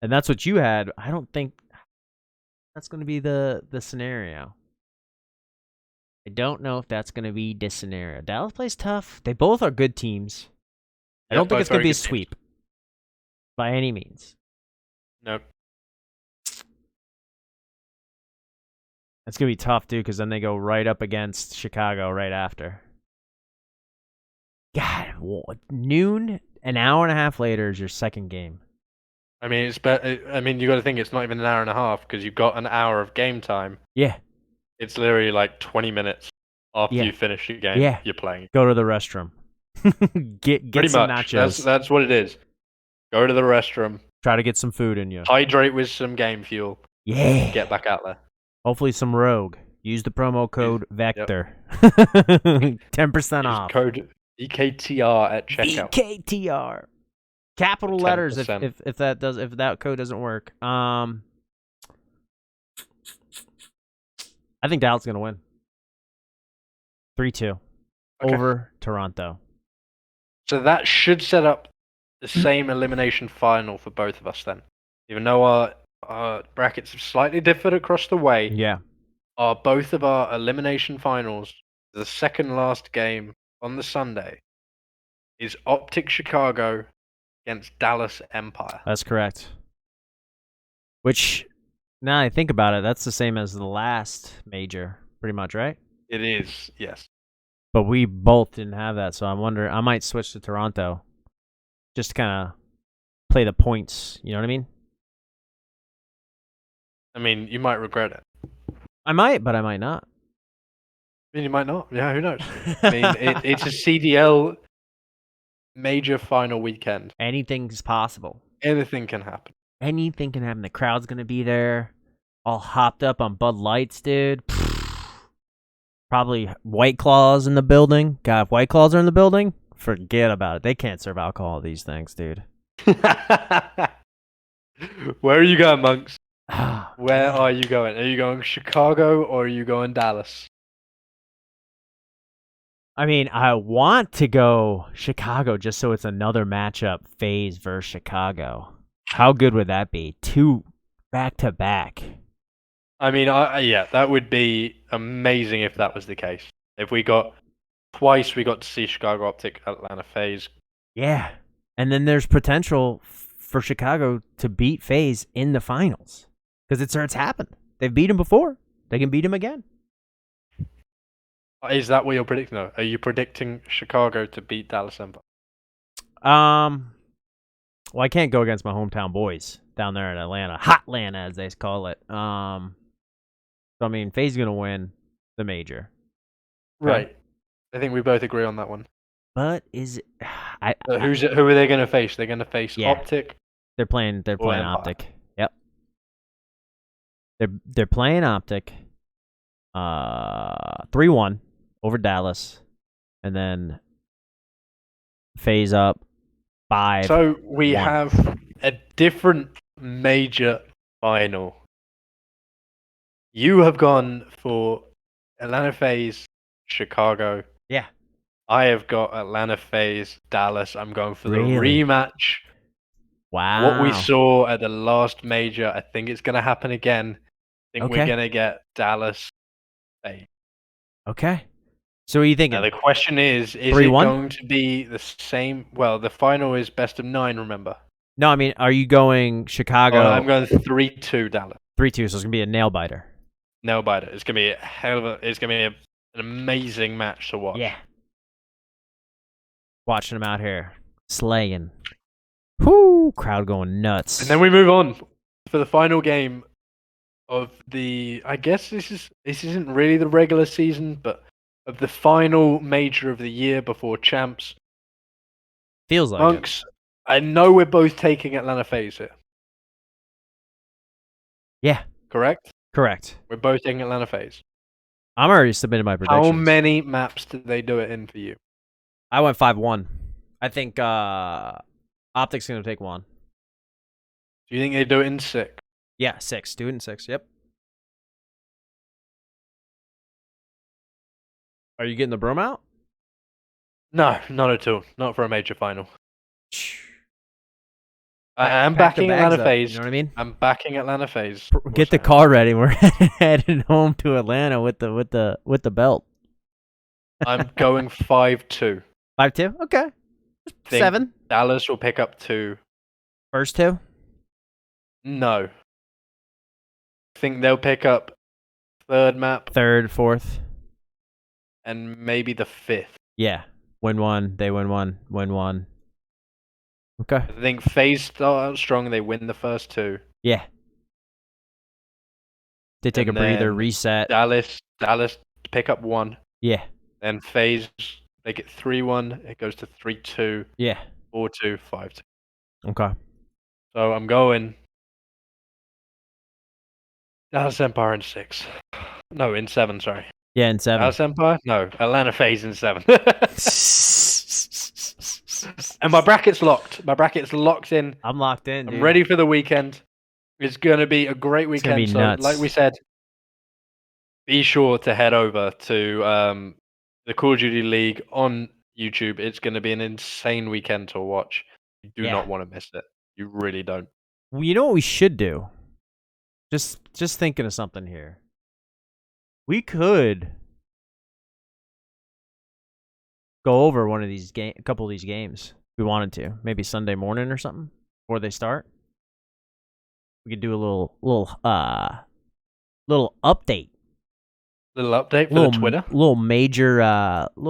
And that's what you had. I don't think that's going to be the scenario. I don't know if that's going to be the scenario. Dallas plays tough. They both are good teams. I don't think it's going to be a sweep by any means. Nope. It's going to be tough, dude, because then they go right up against Chicago right after. God, noon, an hour and a half later is your second game. I mean, you got to think it's not even an hour and a half because you've got an hour of game time. Yeah. It's literally like 20 minutes after you finish your game. Yeah. You're playing. Go to the restroom. get Pretty some much. nachos. That's what it is. Go to the restroom. Try to get some food in you. Hydrate with some game fuel. Yeah. Get back out there. Hopefully some Rogue. Use the promo code Vektor. 10% off. Code EKTR at checkout. EKTR. Capital letters if that code doesn't work. I think Dallas is going to win. 3-2 over Toronto. So that should set up the same elimination final for both of us then. Even though our brackets are slightly different across the way. Yeah. Both of our elimination finals, the second last game on the Sunday, is Optic Chicago against Dallas Empire. That's correct. Which, now I think about it, that's the same as the last major, pretty much, right? It is, yes. But we both didn't have that, so I'm wondering, I might switch to Toronto just to kind of play the points, you know what I mean? I mean, you might regret it. I might, but I might not. I mean, you might not. Yeah, who knows? I mean, it's a CDL major final weekend. Anything's possible. Anything can happen. Anything can happen. The crowd's going to be there, all hopped up on Bud Lights, dude. Probably White Claws in the building. God, if White Claws are in the building, forget about it. They can't serve alcohol, these things, dude. Where are you going, Monks? Where are you going? Are you going Chicago or are you going Dallas? I mean, I want to go Chicago just so it's another matchup, FaZe versus Chicago. How good would that be? 2 back-to-back. I mean, yeah, that would be amazing if that was the case. If we got twice, we got to see Chicago Optic, Atlanta FaZe. Yeah, and then there's potential for Chicago to beat FaZe in the finals because it's happened. They've beat him before. They can beat him again. Is that what you're predicting, though? Are you predicting Chicago to beat Dallas Empire? Well, I can't go against my hometown boys down there in Atlanta. Hotlanta, as they call it. So, I mean, FaZe is going to win the major. Okay? Right. I think we both agree on that one. But is it... who are they going to face? They're going to face Optic? They're playing Optic. Yep. They're playing Optic. 3-1 over Dallas. And then FaZe up 5. So we have a different major final. You have gone for Atlanta FaZe, Chicago. Yeah. I have got Atlanta FaZe, Dallas. I'm going for the rematch. Wow. What we saw at the last major, I think it's going to happen again. I think we're going to get Dallas FaZe. Okay. So what are you thinking? Now the question is it going to be the same? Well, the final is best of 9, remember? No, I mean, are you going Chicago? I'm going 3-2 Dallas. 3-2, so it's going to be a nail-biter. Nail-biter. It's going to be it's going to be an amazing match to watch. Yeah. Watching them out here. Slaying. Whoo! Crowd going nuts. And then we move on for the final game of the... I guess this isn't really the regular season, but of the final major of the year before champs. Feels like Monks, I know we're both taking Atlanta FaZe here. Yeah. Correct? Correct. We're both taking Atlanta FaZe. I'm already submitting my predictions. How many maps did they do it in for you? I went 5-1. I think Optic's going to take 1. Do you think they do it in 6? Yeah, 6. Do it in 6, yep. Are you getting the broom out? No, not at all. Not for a major final. I'm Pack the backing bags Atlanta up. You FaZe. know what I mean? I'm backing Atlanta FaZe. Get the car ready. We're heading home to Atlanta with the belt. I'm going 5-2. 5-2. Okay. Think 7. Dallas will pick up 2. First 2. No. Think they'll pick up 3rd map 3rd, 4th. and maybe the 5th. Yeah. Win 1. They win 1. Win 1. Okay. I think FaZe start out strong. They win the first 2. Yeah. They take And a breather, then reset. Dallas pick up 1. Yeah. Then FaZe make it 3-1. It goes to 3-2, Yeah. 4-2, 5-2. Okay. So I'm going Dallas Empire in 6. No, in 7. Sorry. Yeah, in 7. Dallas Empire? No, Atlanta FaZe in 7. And my bracket's locked. My bracket's locked in. I'm locked in, dude. I'm ready for the weekend. It's going to be a great It's gonna weekend. be So, nuts. like we said, be sure to head over to the Call of Duty League on YouTube. It's going to be an insane weekend to watch. You do not want to miss it. You really don't. Well, you know what we should do? Just thinking of something here. We could go over one of these a couple of these games if we wanted to. Maybe Sunday morning or something before they start. We could do a little update. Little update for the Twitter. Little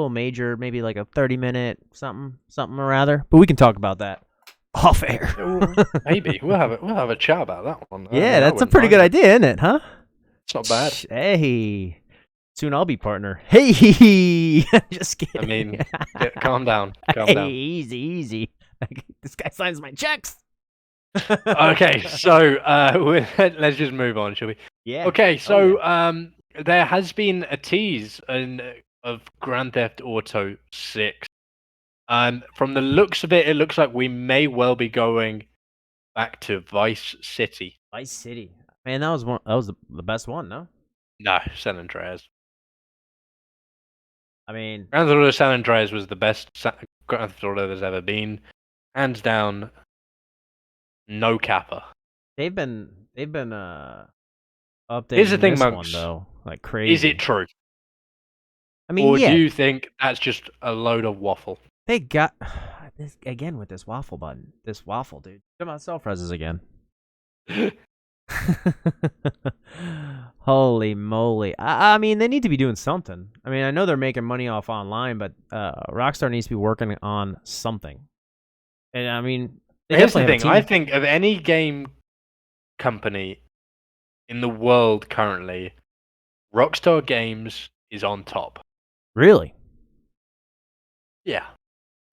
major, maybe like a 30-minute something or rather. But we can talk about that off air. Maybe we'll have a chat about that one. Yeah, that's a pretty good idea, isn't it? Huh? It's not bad. Hey, soon I'll be partner. Hey, just kidding. I mean, calm down. Calm down. Easy. This guy signs my checks. Okay, so let's just move on, shall we? Yeah. Okay, so there has been a tease of Grand Theft Auto 6. From the looks of it, it looks like we may well be going back to Vice City. Vice City. Man, that was the best one, no? No, San Andreas. I mean, Grand Theft Auto San Andreas was the best Grand Theft Auto there's ever been. Hands down, no capper. They've been updating Here's the thing, this Monks. one though, like crazy. Is it true? I mean, or yeah. do you think that's just a load of waffle? They got this again with this waffle button. This waffle, dude. Come on, self-reses again. Holy moly. I mean, they need to be doing something. I mean, I know they're making money off online, but Rockstar needs to be working on something. And I mean, here's the thing. I think of any game company in the world currently, Rockstar Games is on top. Really? Yeah.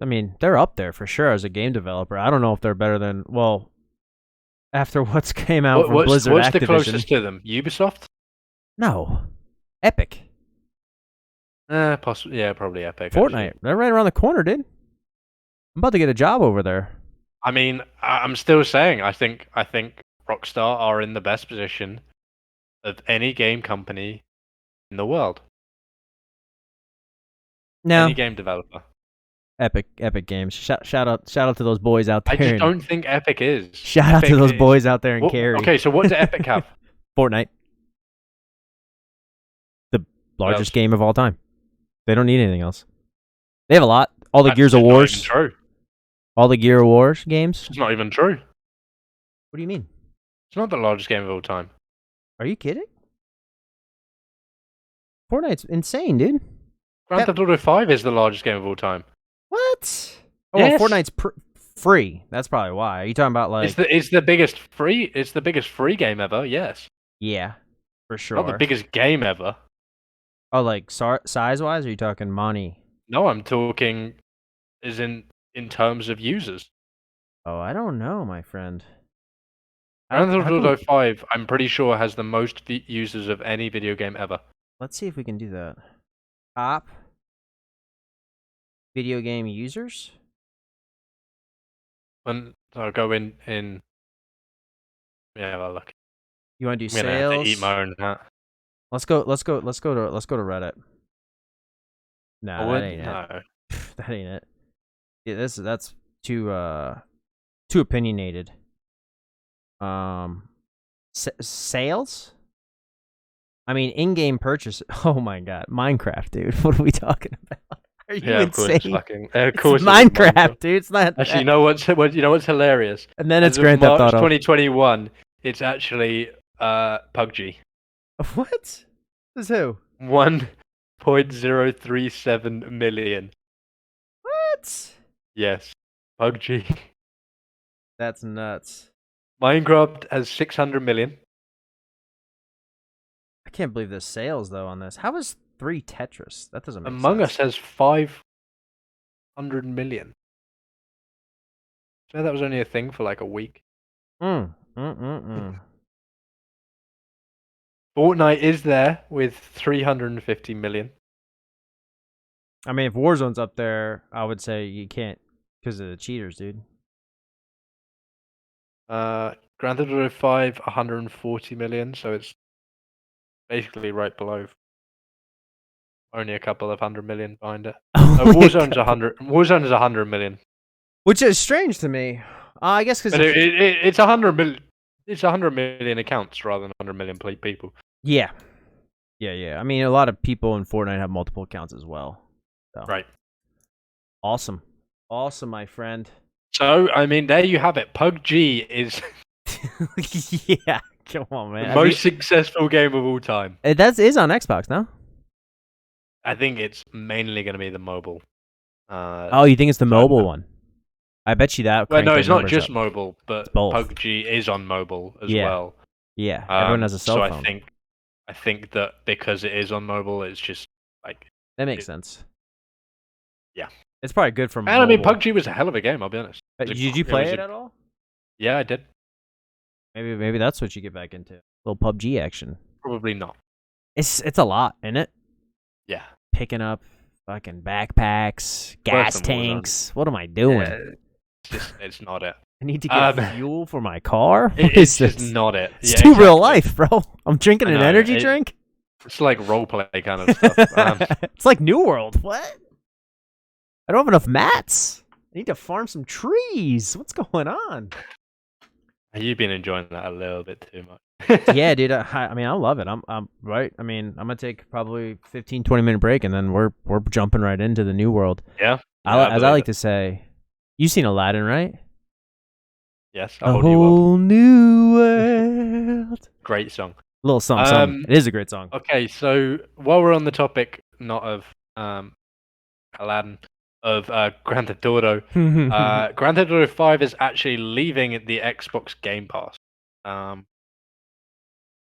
I mean, they're up there for sure as a game developer. I don't know if they're better than, well, after what's came out from Blizzard what's Activision. The closest to them? Ubisoft? No. Epic. Possibly. Yeah, probably Epic. Fortnite. Actually. They're right around the corner, dude. I'm about to get a job over there. I mean, I'm still saying I think Rockstar are in the best position of any game company in the world. No. Any game developer. Epic Games. Shout out to those boys out there. I just don't think Epic is. Shout out to those boys out there in Cary. Okay, so what does Epic have? Fortnite. The largest game of all time. They don't need anything else. They have a lot. All the Gears of Wars. Not even true. All the Gear of Wars games. It's not even true. What do you mean? It's not the largest game of all time. Are you kidding? Fortnite's insane, dude. Grand Theft Auto 5 is the largest game of all time. What? Oh, yes. well, Fortnite's free. That's probably why. Are you talking about like? It's the biggest free. It's the biggest free game ever. Yes. Yeah, for sure. Not the biggest game ever. Oh, like size wise? Or are you talking money? No, I'm talking as in terms of users. Oh, I don't know, my friend. Grand Theft Auto 5, I'm pretty sure, has the most users of any video game ever. Let's see if we can do that. Top video game users. And I'll go in. Yeah, well, look. You want to do I'm sales? gonna have to eat my own hat. Let's go to Reddit. No, that ain't it. That ain't it. Yeah, that's too opinionated. Sales? I mean, in-game purchase. Oh my god, Minecraft, dude. What are we talking about? Are you Of course, insane? of course, It's Minecraft, dude. It's not. Actually, you know what's hilarious? And then it's As of Grand Theft March Auto. 2021, it's actually PUBG. What? This is who? 1.037 million. What? Yes, PUBG. That's nuts. Minecraft has 600 million. I can't believe there's sales though on this. How is 3 Tetris? That doesn't make Among sense. Us has 500 million. So that was only a thing for like a week. Fortnite Fortnite is there with 350 million. I mean, if Warzone's up there, I would say you can't because of the cheaters, dude. Grand Theft Auto 5, 140 million. So it's basically right below. Only a couple of 100 million behind it. Warzone's 100. Warzone's 100 million. Which is strange to me. I guess because it's 100 million. It's 100 million accounts rather than 100 million people. Yeah. I mean, a lot of people in Fortnite have multiple accounts as well. So. Right. Awesome, my friend. So I mean, there you have it. PUBG is yeah. Come on, man. the most successful game of all time. That is on Xbox, no? I think it's mainly going to be the mobile. Oh, you think it's the mobile one? I bet you that. Well, no, it's not just mobile, but both. PUBG is on mobile as well. Yeah, everyone has a cell phone. So I think that because it is on mobile, it's just like that makes sense. Yeah, it's probably good for. And I mean, PUBG was a hell of a game. I'll be honest. Did you play it at all? Yeah, I did. Maybe that's what you get back into. A little PUBG action. Probably not. It's a lot, isn't it? Yeah. Picking up fucking backpacks, gas tanks. What am I doing? Yeah, it's not it. I need to get fuel for my car. It's just not it. It's too real life, bro. I'm drinking an energy drink. It's like roleplay kind of stuff. It's like New World. What? I don't have enough mats. I need to farm some trees. What's going on? You've been enjoying that a little bit too much. Yeah, dude. I mean, I love it. I'm right. I mean, I'm gonna take probably 15-20 minute break, and then we're jumping right into the New World. Yeah. As I like to say, you've seen Aladdin, right? Yes. A whole new world. Great song. Little song. It is a great song. Okay, so while we're on the topic, not of Aladdin, of Grand Theft Auto, Grand Theft Auto 5 is actually leaving the Xbox Game Pass.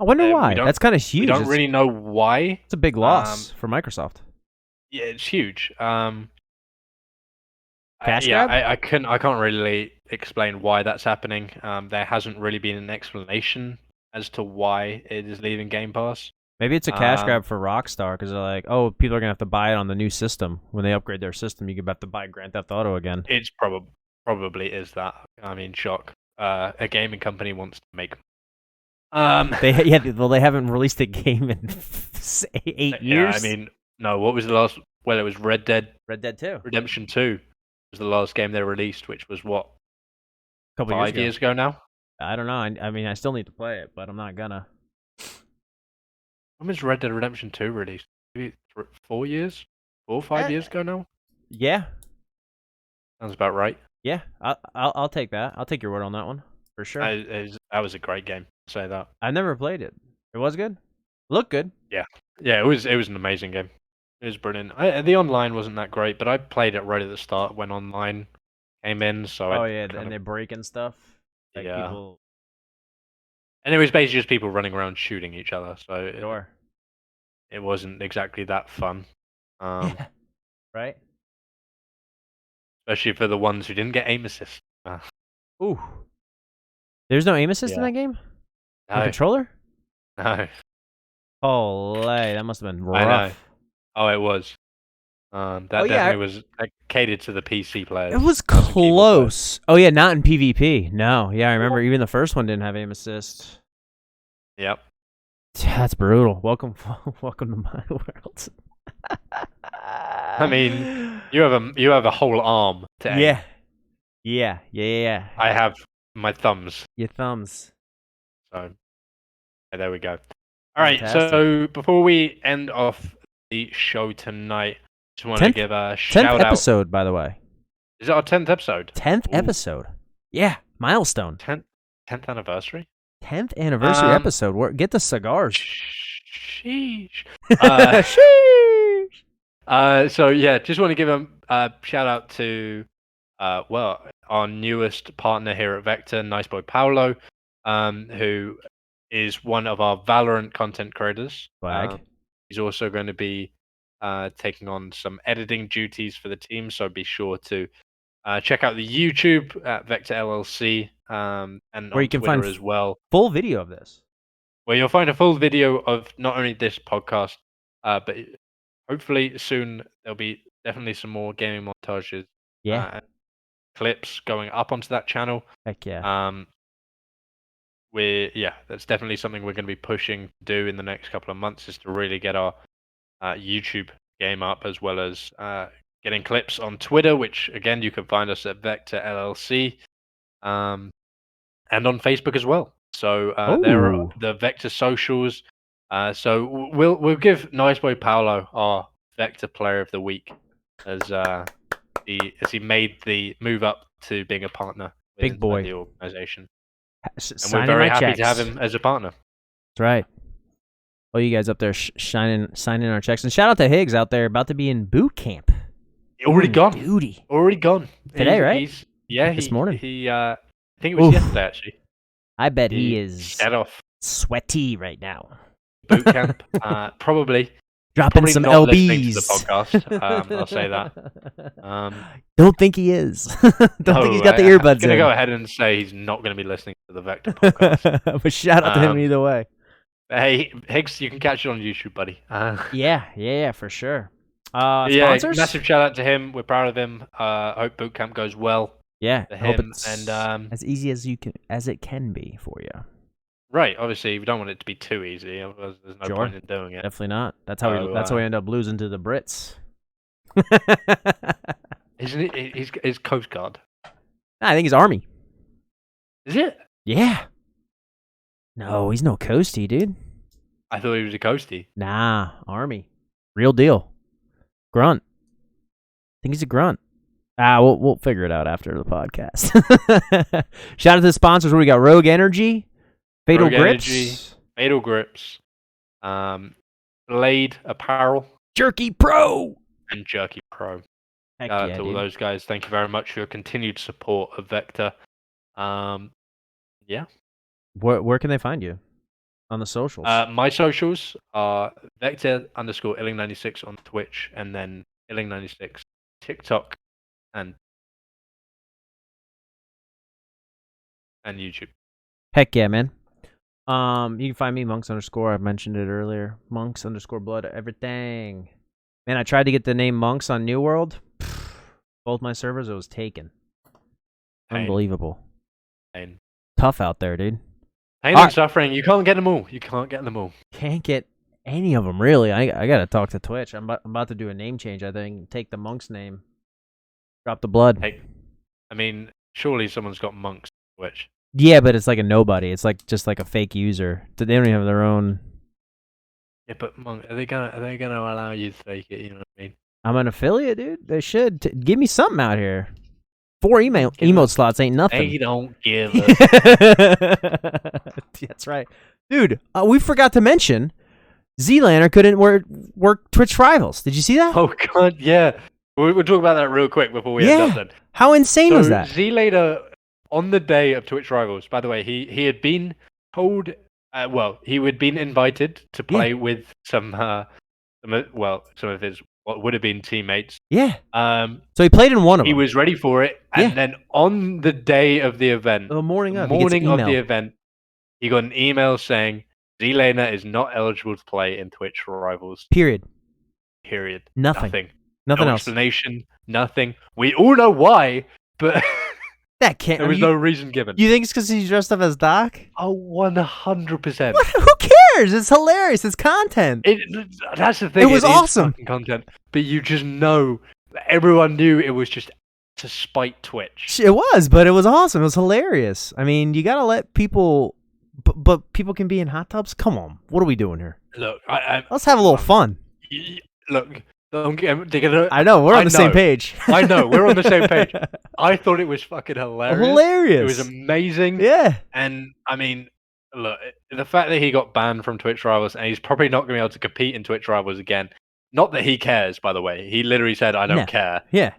I wonder why. That's kind of huge. We don't really know why. It's a big loss for Microsoft. Yeah, it's huge. Cash grab? I can't really explain why that's happening. There hasn't really been an explanation as to why it is leaving Game Pass. Maybe it's a cash grab for Rockstar because they're like, oh, people are gonna have to buy it on the new system. When they upgrade their system, you can have to buy Grand Theft Auto again. It's probably is that. I mean, shock. A gaming company wants to make. They haven't released a game in 8 years. Yeah, I mean, no. What was the last? Well, it was Red Dead 2. Redemption 2 was the last game they released, which was what? A couple 5 years ago now. I don't know. I mean, I still need to play it, but I'm not gonna. When was Red Dead Redemption 2 released? Maybe 4 years? 4 or 5 years ago now? Yeah. Sounds about right. Yeah, I'll take that. I'll take your word on that one for sure. That was a great game. I'll say that. I never played it. It was good. Looked good. Yeah, it was an amazing game. It was brilliant. The online wasn't that great, but I played it right at the start when online came in. So and they break and stuff. Like yeah. People... And it was basically just people running around shooting each other. So sure. It wasn't exactly that fun. Right. Especially for the ones who didn't get aim assist. Ooh. There's no aim assist in that game? No. No controller? No. Holy, that must have been rough. I know. Oh, it was. That definitely was catered to the PC players. It was close. Oh, yeah, not in PvP. No. Yeah, I remember even the first one didn't have aim assist. Yep. That's brutal. Welcome to my world. I mean, You have a whole arm to aim. Yeah. Yeah. I have my thumbs. Your thumbs. So yeah, there we go. All right. Fantastic. So before we end off the show tonight, just want to 10th give a 10th shout out. episode, by the way. Is it our 10th episode? 10th Ooh. episode. Yeah, milestone. 10th anniversary. 10th anniversary episode. Get the cigars. Sheesh. Sheesh. So yeah, just want to give a shout out to our newest partner here at Vektor, Nice Boy Paolo, who is one of our Valorant content creators. Swag. He's also going to be taking on some editing duties for the team, so be sure to check out the YouTube at Vektor LLC, and Where on you can Twitter find as well. Full video of this. Where you'll find a full video of not only this podcast, but hopefully soon there'll be definitely some more gaming montages, and clips going up onto that channel. Heck yeah. That's definitely something we're going to be pushing to do in the next couple of months, is to really get our YouTube game up, as well as getting clips on Twitter, which again you can find us at Vektor LLC, and on Facebook as well. So there are the Vektor socials. So we'll give Nice Boy Paolo our Vektor Player of the Week, as he made the move up to being a partner with the organization. And we're very happy to have him as a partner. That's right. All you guys up there signing our checks. And shout out to Higgs out there, about to be in boot camp. Already gone. Duty. Already gone. Today, right? This morning. I think it was yesterday, actually. I bet he is set off. Sweaty right now. Boot camp, probably. Dropping some not LBs. To the podcast. I'll say that. Don't think he is. Don't think he's got the earbuds I'm going to go ahead and say he's not going to be listening to the Vektor podcast. But shout out to him either way. Hey, Higgs, you can catch it on YouTube, buddy. Yeah, for sure. Sponsors? Massive shout out to him. We're proud of him. Hope boot camp goes well. Yeah, for I hope him. it's and as easy as it can be for you. Right, obviously we don't want it to be too easy. Otherwise, there's no point in doing it. Definitely not. That's how we end up losing to the Brits. Isn't it? He's Coast Guard. I think he's Army. Is it? Yeah. No, he's no coastie, dude. I thought he was a coastie. Nah, Army. Real deal. Grunt. I think he's a grunt. We'll figure it out after the podcast. Shout out to the sponsors. What we got? Rogue Energy, Fatal Grips, Blade Apparel, Jerky Pro, and Jerky Pro. Heck Shout out to all those guys. Thank you very much for your continued support of Vektor. Yeah. Where can they find you on the socials? My socials are Vektor_Illing96 on Twitch, and then Illing96 TikTok and YouTube. Heck yeah, man. You can find me Monks_. I mentioned it earlier. Monks_blood everything. Man, I tried to get the name Monks on New World. Both my servers, it was taken. Pain. Unbelievable. Pain. Tough out there, dude. Pain and suffering. You can't get them all. Can't get any of them, really. I gotta talk to Twitch. I'm about to do a name change, I think. Take the Monks name. Drop the blood. Hey, I mean, surely someone's got Monks on Twitch. Yeah, but it's like a nobody. It's like just like a fake user. They don't even have their own. Yeah, but Monk, are they gonna allow you to fake it? You know what I mean? I'm an affiliate, dude. They should give me something out here. 4 emote slots ain't nothing. They don't give That's right, dude. We forgot to mention Z-Lander couldn't work Twitch Rivals. Did you see that? Oh god, yeah. We'll talk about that real quick before we end up then. How insane was that? Z-Lander, on the day of Twitch Rivals, by the way, he had been told, he had been invited to play with some of his what would have been teammates. Yeah. So he played in one of them. He was ready for it, and then on the day of the event, the morning of the event, he got an email saying Z-Lander is not eligible to play in Twitch Rivals. Period. Nothing. Nothing no else. Explanation. Nothing. We all know why, but that can't. There was no reason given. You think it's because he's dressed up as Doc? Oh, 100%. Who cares? It's hilarious. It's content. That's the thing. It was awesome content, but you just know everyone knew it was just to spite Twitch. It was, but it was awesome. It was hilarious. I mean, you gotta let people, but people can be in hot tubs. Come on, what are we doing here? Look, Let's have a little fun. Look, they're gonna. I know we're on the same page. I know we're on the same page. I thought it was fucking hilarious. Hilarious. It was amazing. Yeah. And I mean, look, the fact that he got banned from Twitch Rivals and he's probably not going to be able to compete in Twitch Rivals again. Not that he cares, by the way. He literally said, "I don't care." Yeah.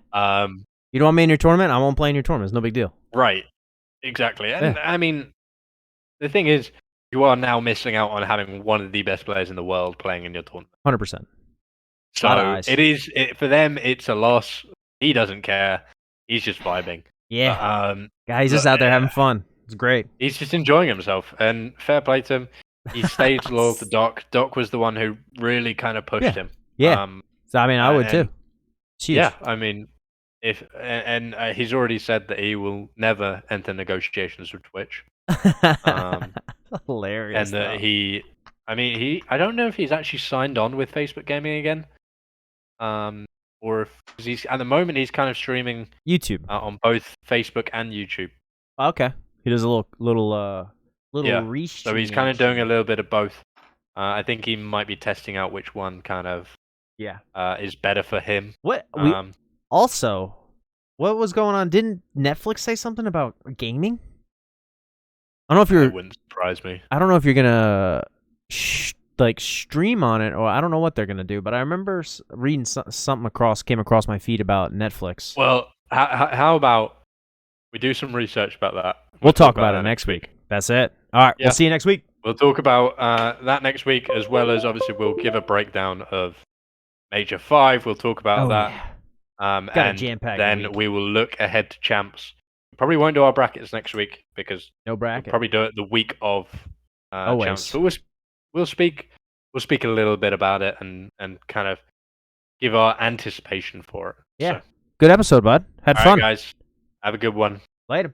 You don't want me in your tournament? I won't play in your tournament. It's no big deal. Right. Exactly. And I mean, the thing is, you are now missing out on having one of the best players in the world playing in your tournament. 100%. So for them, it's a loss. He doesn't care. He's just vibing. Yeah. He's just out there having fun. It's great. He's just enjoying himself, and fair play to him. He stayed loyal to Doc. Doc was the one who really kind of pushed him. Yeah. So I mean, I would too. Yeah. I mean, he's already said that he will never enter negotiations with Twitch. Hilarious. And that I don't know if he's actually signed on with Facebook Gaming again. Or if he's at the moment he's kind of streaming YouTube on both Facebook and YouTube. Okay, he does a little reach. So he's kind of doing a little bit of both. I think he might be testing out which one kind of is better for him. What also, what was going on? Didn't Netflix say something about gaming? I don't know if you're. It wouldn't surprise me. I don't know if you're gonna stream on it, or I don't know what they're gonna do. But I remember reading something came across my feed about Netflix. Well, how about we do some research about that? We'll talk about it next week. That's it. All right, we'll see you next week. We'll talk about that next week, as well as obviously we'll give a breakdown of Major 5. We'll talk about that. Yeah. And then we will look ahead to champs. We probably won't do our brackets next week because no bracket. We'll probably do it the week of champs. But we'll speak a little bit about it and kind of give our anticipation for it. Yeah. So. Good episode, bud. Had fun. All right, guys. Have a good one. Later.